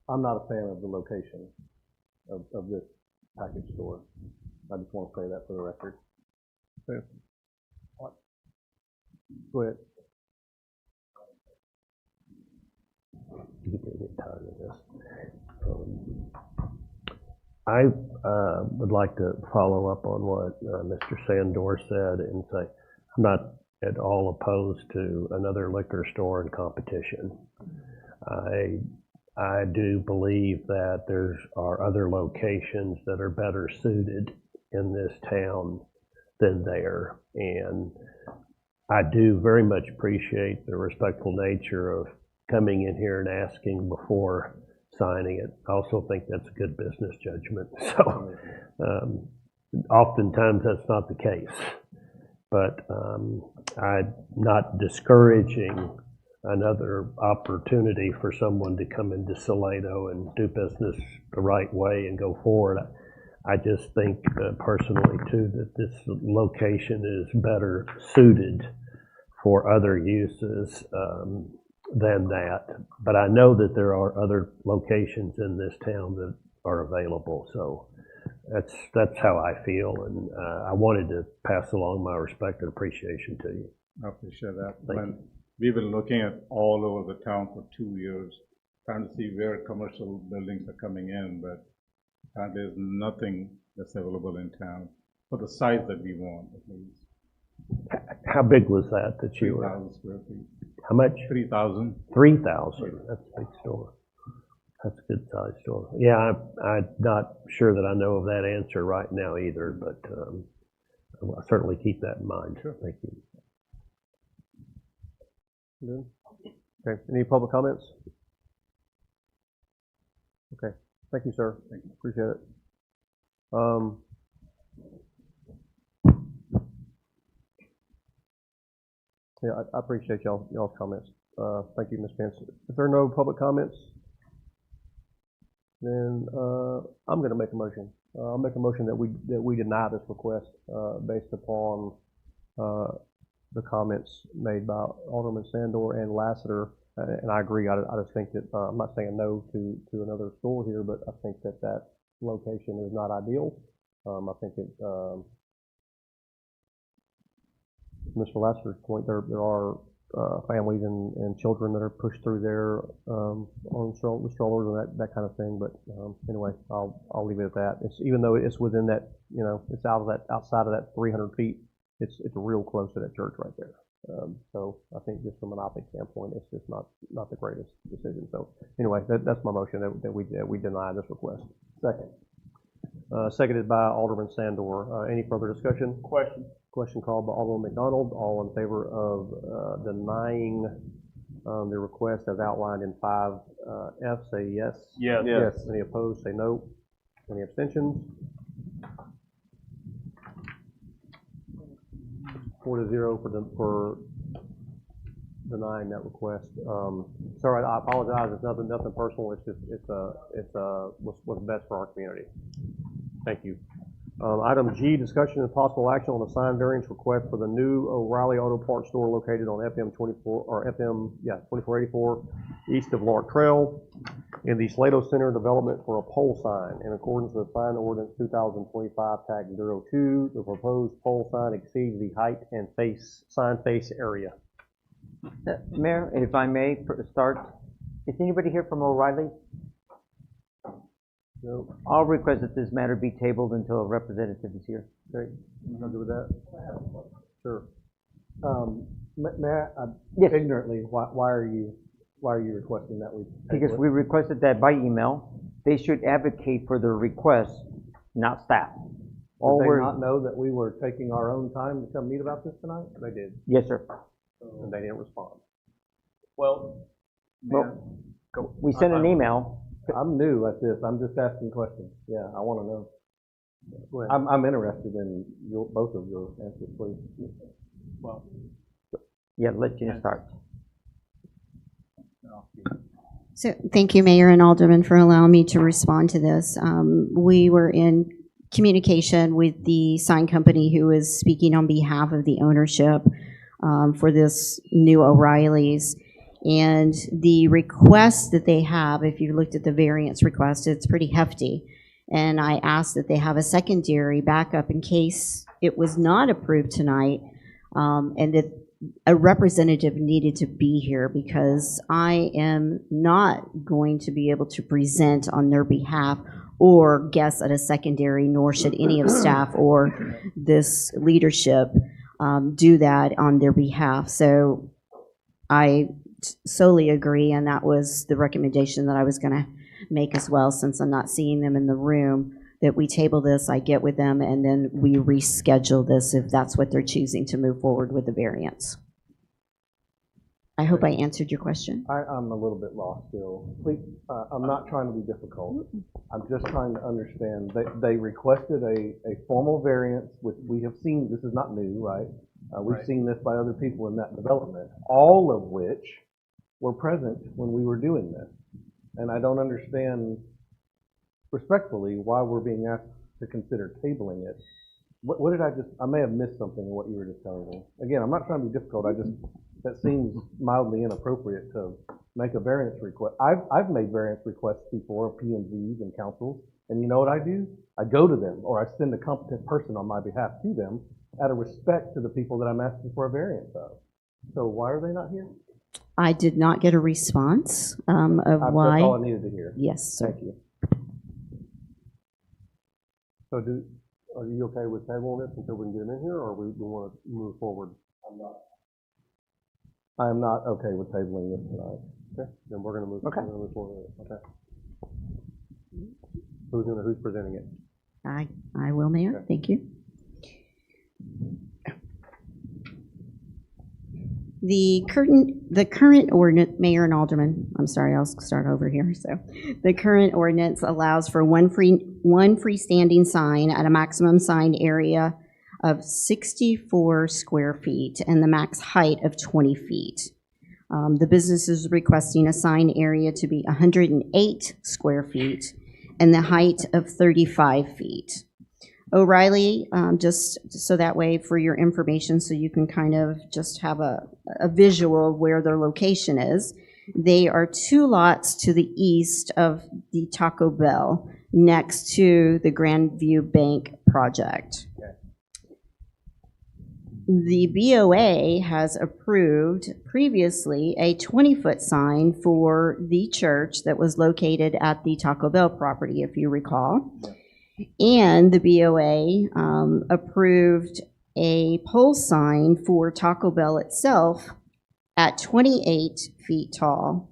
I'm not a fan of the location of this package store. I just want to say that for the record. Okay. Go ahead. You can get tired of this. I would like to follow up on what Mr. Sandor said and say I'm not at all opposed to another liquor store in competition. I do believe that there are other locations that are better suited in this town than there, and I do very much appreciate the respectful nature of coming in here and asking before signing it. I also think that's a good business judgment. So oftentimes that's not the case, but I'm not discouraging another opportunity for someone to come into Salado and do business the right way and go forward. I just think personally too that this location is better suited for other uses than that. But I know that there are other locations in this town that are available. So that's how I feel, and I wanted to pass along my respect and appreciation to you. I appreciate that. Thank you. We've been looking at all over the town for 2 years, trying to see where commercial buildings are coming in, but there's nothing that's available in town for the size that we want, at least. How big was that you were? 3,000 square feet. How much? 3,000. 3,000. That's a big store. That's a good sized store. Yeah, I'm not sure that I know of that answer right now either, but I'll certainly keep that in mind. Sure. Thank you. Good. Okay, any public comments? Okay, thank you, sir. Thank you. Appreciate it. Yeah, I appreciate y'all's comments. Thank you, Ms. Pence. If there are no public comments, then I'm going to make a motion. I'll make a motion that we deny this request based upon the comments made by Alderman Sandor and Lassiter, and I agree. I just think that I'm not saying no to another store here, but I think that location is not ideal. I think it, Mr. Lassiter's point, there are families and children that are pushed through there on the strollers and that kind of thing. But anyway, I'll leave it at that. Even though it's within that, it's outside of that 300 feet. It's real close to that church right there. So I think just from an optics standpoint, it's just not the greatest decision. So anyway, that's my motion that we deny this request. Second. Seconded by Alderman Sandor. Any further discussion? Question called by Alderman McDonald. All in favor of denying the request as outlined in 5F, say yes. Yes. Yes. Any opposed, say no. Any abstentions? 4-0 for denying that request. Sorry, I apologize. It's nothing personal. It's just what's best for our community. Thank you. Item G, discussion and possible action on a sign variance request for the new O'Reilly Auto Parts store located on FM 2484 east of Lark Trail in the Salado Center development for a pole sign. In accordance with sign ordinance 2025 tag 02, the proposed pole sign exceeds the height and sign face area. Mayor, if I may start, is anybody here from O'Reilly? No. I'll request that this matter be tabled until a representative is here. Okay, you gonna do with that? Sure. Mayor, Yes. ignorantly, why are you requesting that we? Because we requested that by email. They should advocate for their request, not staff. Did they not know that we were taking our own time to come meet about this tonight? They did, Yes, sir. and they didn't respond. Well, Mayor, We sent an email. I'm new at this. I'm just asking questions. Yeah, I want to know. Go ahead. I'm interested in both of your answers, please. well, Yeah, let Gina start. So thank you, Mayor and Alderman, for allowing me to respond to this. We were in communication with the sign company who is speaking on behalf of the ownership for this new O'Reilly's. And the request that they have, if you looked at the variance request, it's pretty hefty. And I asked that they have a secondary backup in case it was not approved tonight, and that a representative needed to be here because I am not going to be able to present on their behalf or guess at a secondary, nor should any of staff or this leadership do that on their behalf. So I solely agree, and that was the recommendation that I was going to make as well, since I'm not seeing them in the room, that we table this, I get with them, and then we reschedule this if that's what they're choosing to move forward with the variance. I hope I answered your question. I'm a little bit lost still. Please, I'm not trying to be difficult. I'm just trying to understand. They requested a formal variance, which we have seen. This is not new, right? We've seen this by other people in that development, all of which were present when we were doing this. And I don't understand, respectfully, why we're being asked to consider tabling it. What did I may have missed something in what you were just telling me. Again, I'm not trying to be difficult. That seems mildly inappropriate to make a variance request. I've made variance requests before of P&Zs and councils, and you know what I do? I go to them, or I send a competent person on my behalf to them out of respect to the people that I'm asking for a variance of. So why are they not here? I did not get a response of why. That's all I needed to hear. Yes, sir. Thank you. So are you okay with tabling this until we can get them in here, or we want to move forward? I am not okay with tabling this tonight. Okay, then we're going to move. Okay. We're going to move forward. Okay. Who's presenting it? I will, Mayor. Okay. Thank you. The current ordinance, Mayor and Alderman, I'm sorry, I'll start over here. So, the current ordinance allows for one freestanding sign at a maximum sign area of 64 square feet and the max height of 20 feet. The business is requesting a sign area to be 108 square feet and the height of 35 feet. O'Reilly, just so that way for your information, so you can kind of just have a visual of where their location is. They are 2 lots to the east of the Taco Bell, next to the Grandview Bank project. Okay. The BOA has approved previously a 20-foot sign for the church that was located at the Taco Bell property, if you recall. Yeah. And the BOA approved a pole sign for Taco Bell itself at 28 feet tall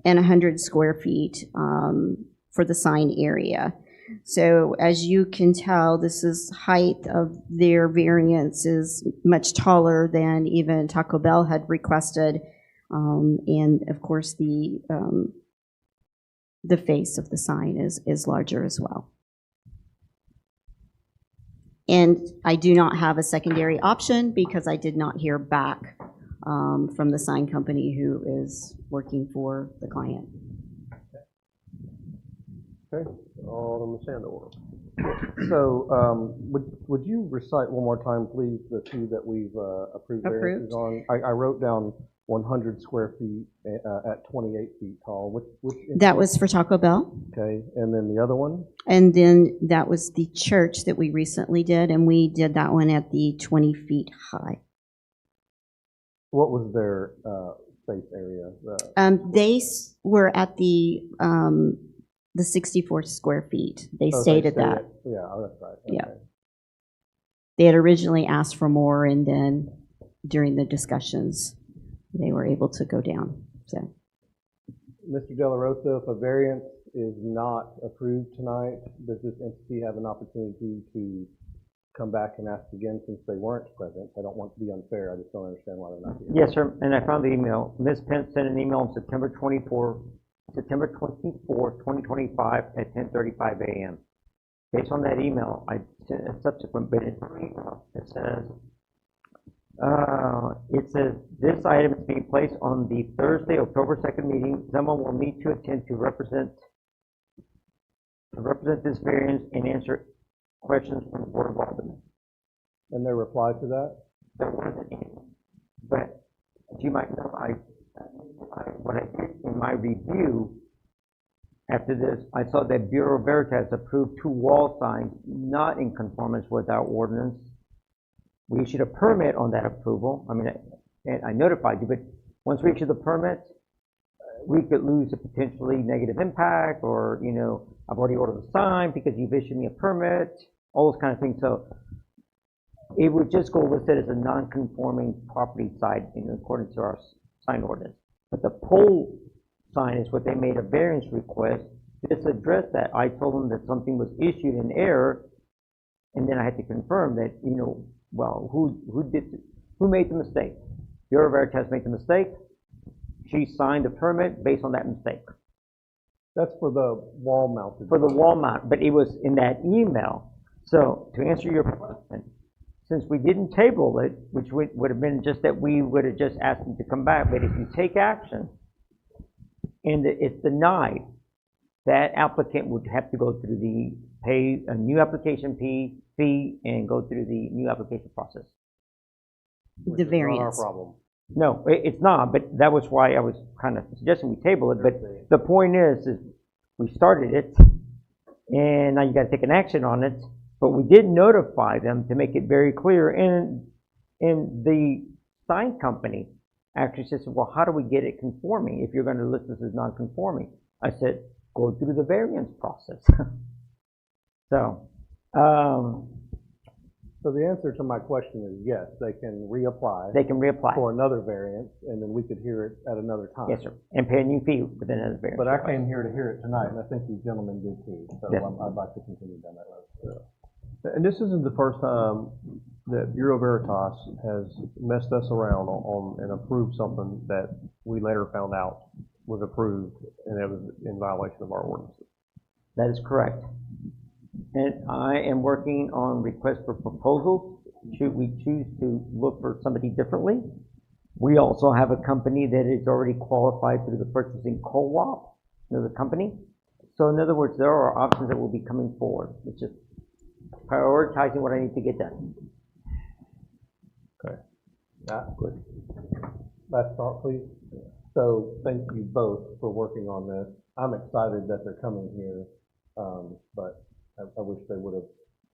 and 100 square feet for the sign area. So as you can tell, this is height of their variance is much taller than even Taco Bell had requested. And of course, the face of the sign is larger as well. And I do not have a secondary option because I did not hear back from the sign company who is working for the client. Okay, Alderman Sandoval. So would you recite one more time, please, the 2 that we've approved variances on? I wrote down 100 square feet at 28 feet tall. Which that was for Taco Bell. Okay, and then the other one? And then that was the church that we recently did, and we did that one at the 20 feet high. What was their space area? They were at the 64 square feet. They stated that. Yeah, that's right. Okay. Yeah. They had originally asked for more, and then during the discussions, they were able to go down. So, Mr. De La Rosa, if a variance is not approved tonight, does this entity have an opportunity to come back and ask again since they weren't present? I don't want to be unfair. I just don't understand why they're not here. Yes, sir. And I found the email. Ms. Pence sent an email on September 24, 2025 at 10:35 a.m. Based on that email, I sent a subsequent bit into the email. It says, this item is being placed on the Thursday, October 2nd meeting. Someone will need to attend to represent this variance and answer questions from the Board of Aldermen. And their reply to that? There wasn't any, but as you might know, I what I did in my review after this, I saw that Bureau Veritas approved 2 wall signs not in conformance with our ordinance. We issued a permit on that approval. I mean, and I notified you, but once we issue the permit, we could lose a potentially negative impact, or, you know, I've already ordered the sign because you've issued me a permit, all those kind of things. So it would just go listed as a non-conforming property site in accordance to our sign ordinance. But the pole sign is what they made a variance request to just address that. I told them that something was issued in error, and then I had to confirm that, you know, well, who made the mistake? Bureau Veritas made the mistake. She signed the permit based on that mistake. That's for the wall mounted. For the wall mount, but it was in that email. So to answer your question, since we didn't table it, which would have been just that we would have just asked them to come back, but if you take action and it's denied, that applicant would have to go through pay a new application fee and go through the new application process. The variance. Not our problem. No, it's not, but that was why I was kind of suggesting we table it. But the point is we started it, and now you got to take an action on it. But we did notify them to make it very clear, and the sign company actually says, well, how do we get it conforming if you're going to list this as non-conforming? I said, go through the variance process. So the answer to my question is yes, they can reapply. They can reapply. For another variance, and then we could hear it at another time. Yes, sir. And pay a new fee with another variance. But I came here to hear it tonight, and I think these gentlemen did too. So Yes. I'd like to continue down that road. And this isn't the first time that Bureau Veritas has messed us around on and approved something that we later found out was approved and it was in violation of our ordinances. That is correct. And I am working on requests for proposals. Should we choose to look for somebody differently? We also have a company that is already qualified through the purchasing co-op, another company. So in other words, there are options that will be coming forward. It's just prioritizing what I need to get done. Okay. Good. Last thought, please. So thank you both for working on this. I'm excited that they're coming here, but I wish they would have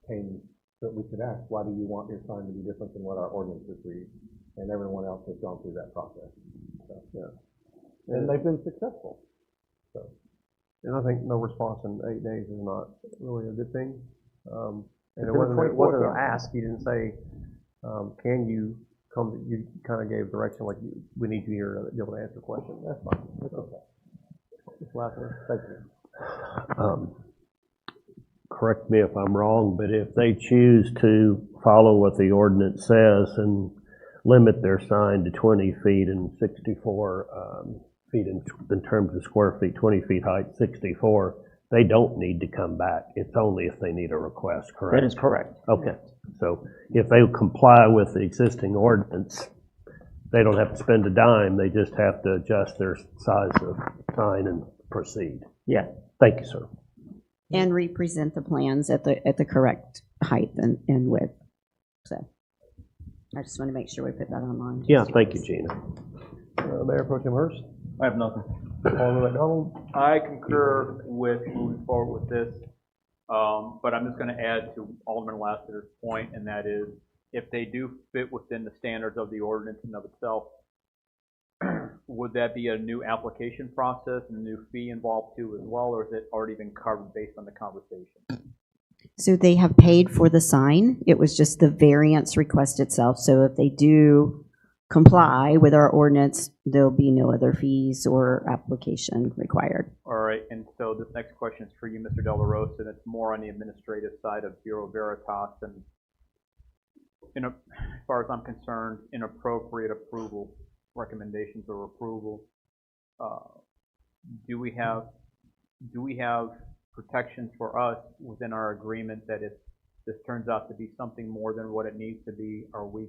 came so that we could ask, why do you want your sign to be different than what our ordinances read? And everyone else has gone through that process. So, yeah. And they've been successful. So. And I think no response in 8 days is not really a good thing. And it wasn't an ask. You didn't say, can you come, you kind of gave direction like we need you here to be able to answer questions. That's fine. That's okay. Just laughing. Thank you. Correct me if I'm wrong, but if they choose to follow what the ordinance says and limit their sign to 20 feet and 64 feet in terms of square feet, 20 feet height, 64, they don't need to come back. It's only if they need a request, correct? That is correct. Okay. So if they comply with the existing ordinance, they don't have to spend a dime. They just have to adjust their size of sign and proceed. Yeah. Thank you, sir. And represent the plans at the correct height and width. So I just want to make sure we put that online. Yeah, thank you, Gina. Mayor Pro Tem Hurst? I have nothing. Alderman McDonald? I concur with moving forward with this, but I'm just going to add to Alderman Lassiter's point, and that is, if they do fit within the standards of the ordinance in of itself, would that be a new application process and a new fee involved too as well, or has it already been covered based on the conversation? So they have paid for the sign. It was just the variance request itself. So if they do comply with our ordinance, there'll be no other fees or application required. All right, and so this next question is for you, Mr. De La Rosa, and it's more on the administrative side of Bureau Veritas, and as far as I'm concerned, inappropriate approval, recommendations or approval. Do we have protections for us within our agreement that if this turns out to be something more than what it needs to be, are we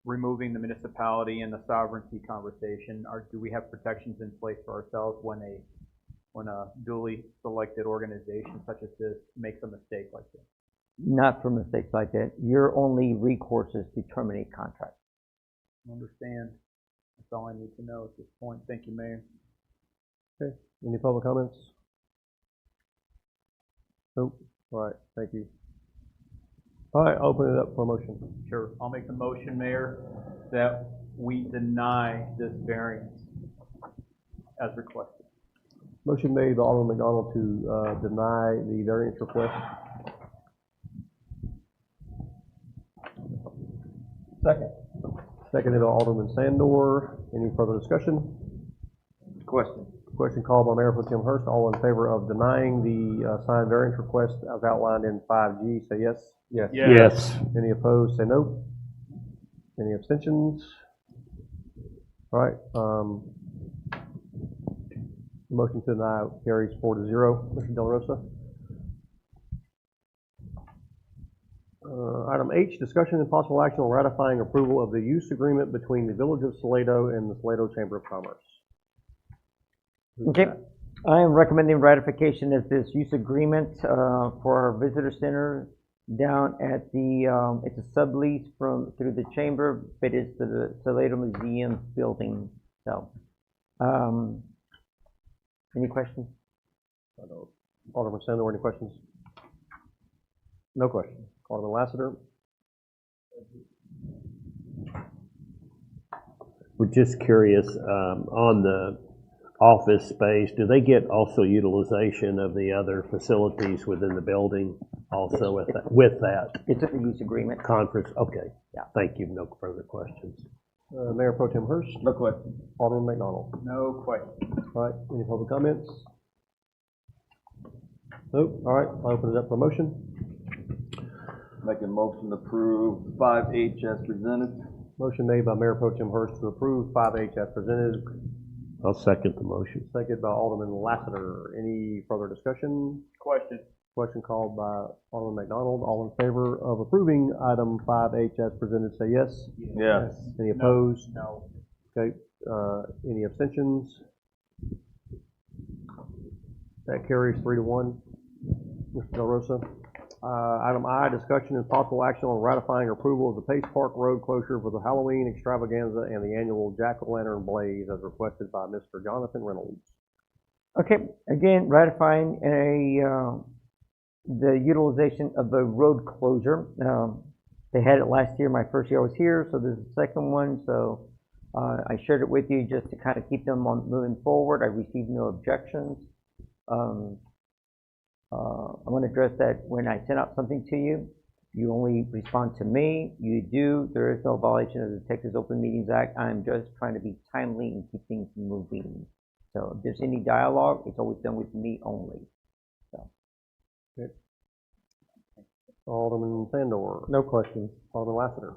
removing the municipality and the sovereignty conversation, or do we have protections in place for ourselves when a duly selected organization such as this makes a mistake like this? Not for mistakes like that. Your only recourse is to terminate contract. Understand. That's all I need to know at this point. Thank you, Mayor. Okay, any public comments? Nope, all right, thank you. All right, I'll open it up for a motion. Sure. I'll make the motion, Mayor, that we deny this variance as requested. Motion made by Alderman McDonald to deny the variance request. Second. Seconded by Alderman Sandor. Any further discussion? Question. Question called by Mayor Pro Tem Hurst. All in favor of denying the signed variance request as outlined in 5G, say yes. Yes. Yes. Any opposed, say no. Any abstentions? All right. Motion to deny carries 4-0. Mr. Del Rosa. Item H, discussion and possible action on ratifying approval of the use agreement between the Village of Salado and the Salado Chamber of Commerce. Okay, I am recommending ratification of this use agreement for our visitor center down at the, it's a sublease through the chamber, but it's the Salado Museum building, so. Any questions? Alderman Sandor, any questions? No questions. Alderman Lassiter? We're just curious, on the office space, do they get also utilization of the other facilities within the building also with that It's a use agreement. conference? Okay. Yeah. Thank you. No further questions. Mayor Pro Tem Hurst? No question. Alderman McDonald? No question. All right, any public comments? Nope, all right, I'll open it up for motion. Make a motion to approve 5H as presented. Motion made by Mayor Pro Tem Hurst to approve 5H as presented, I'll second the motion. seconded by Alderman Lassiter. Any further discussion? Question. Question called by Alderman McDonald. All in favor of approving item 5H as presented, say yes. Yes. Any opposed? No. Okay, any abstentions? That carries 3-1. Mr. Del Rosa. Item I, discussion and possible action on ratifying approval of the Pace Park Road closure for the Halloween extravaganza and the annual jack-o'-lantern blaze as requested by Mr. Jonathan Reynolds. Okay, again, ratifying the utilization of the road closure. They had it last year, my first year I was here, so this is the second one, so I shared it with you just to kind of keep them on moving forward. I received no objections. I want to address that when I send out something to you, you only respond to me. You do. There is no violation of the Texas Open Meetings Act. I'm just trying to be timely and keep things moving. So if there's any dialogue, it's always done with me only. So. Good. Alderman Sandor. No questions. Alderman Lassiter.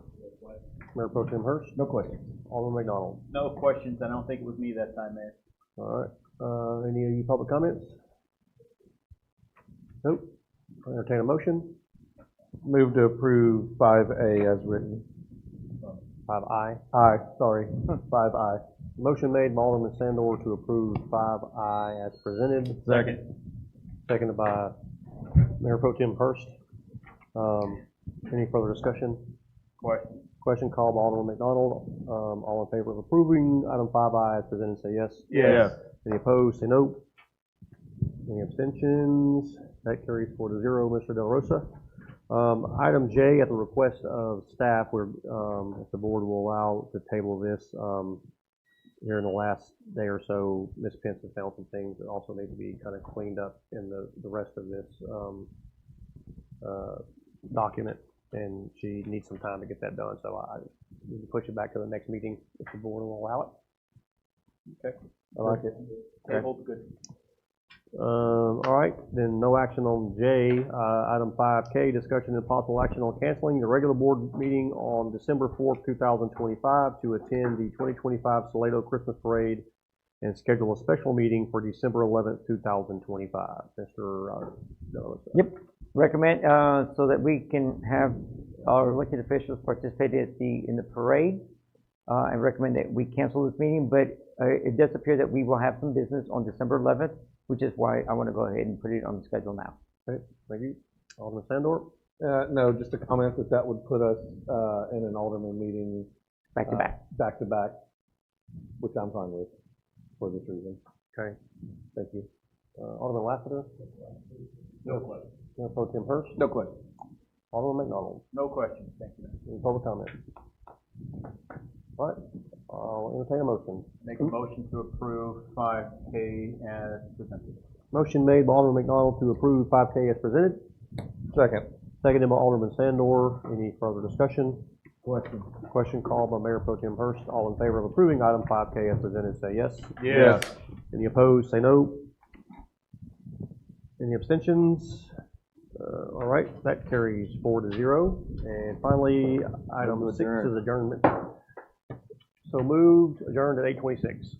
Mayor Pro Tem Hurst. No questions. Alderman McDonald. No questions. I don't think it was me that time, Mayor. All right. Any of you public comments? Nope. I'll entertain a motion. Move to approve 5A as written. 5I. Aye, sorry, 5I. Motion made by Alderman Sandor to approve 5I as presented. Second. Seconded by Mayor Pro Tem Hurst. Any further discussion? Question. Question called by Alderman McDonald. All in favor of approving item 5I as presented, say yes. Yes. Any opposed, say no. Any abstentions? That carries 4-0. Mr. Del Rosa. Item J, at the request of staff, if the board will allow to table this, here in the last day or so, Ms. Pence has found some things that also need to be kind of cleaned up in the rest of this document, and she needs some time to get that done, so I need to push it back to the next meeting if the board will allow it. Okay. I like it. Tabled. Good. All right, then no action on J. Item 5K, discussion and possible action on canceling the regular board meeting on December 4th, 2025 to attend the 2025 Salado Christmas Parade and schedule a special meeting for December 11th, 2025. Mr. Yep, recommend so that we can have our elected officials participate in the parade. I recommend that we cancel this meeting, but it does appear that we will have some business on December 11th, which is why I want to go ahead and put it on the schedule now. Okay, thank you. Alderman Sandor? No, just a comment that would put us in an Alderman meeting Back to back. back to back. which I'm fine with for this reason. Okay, thank you. Alderman Lassiter? No question. Mayor Pro Tem Hurst? No question. Alderman McDonald? No question. Thank you. Any public comment? All right, I'll entertain a motion. Make a motion to approve 5K as presented. Motion made by Alderman McDonald to approve 5K as presented. Second. Seconded by Alderman Sandor. Any further discussion? Question. Question called by Mayor Pro Tem Hurst. All in favor of approving item 5K as presented, say yes. Yes. Any opposed, say no. Any abstentions? All right, that carries 4-0. And finally, item Move to 6 adjourn. is adjournment. So moved, adjourned at 8:26.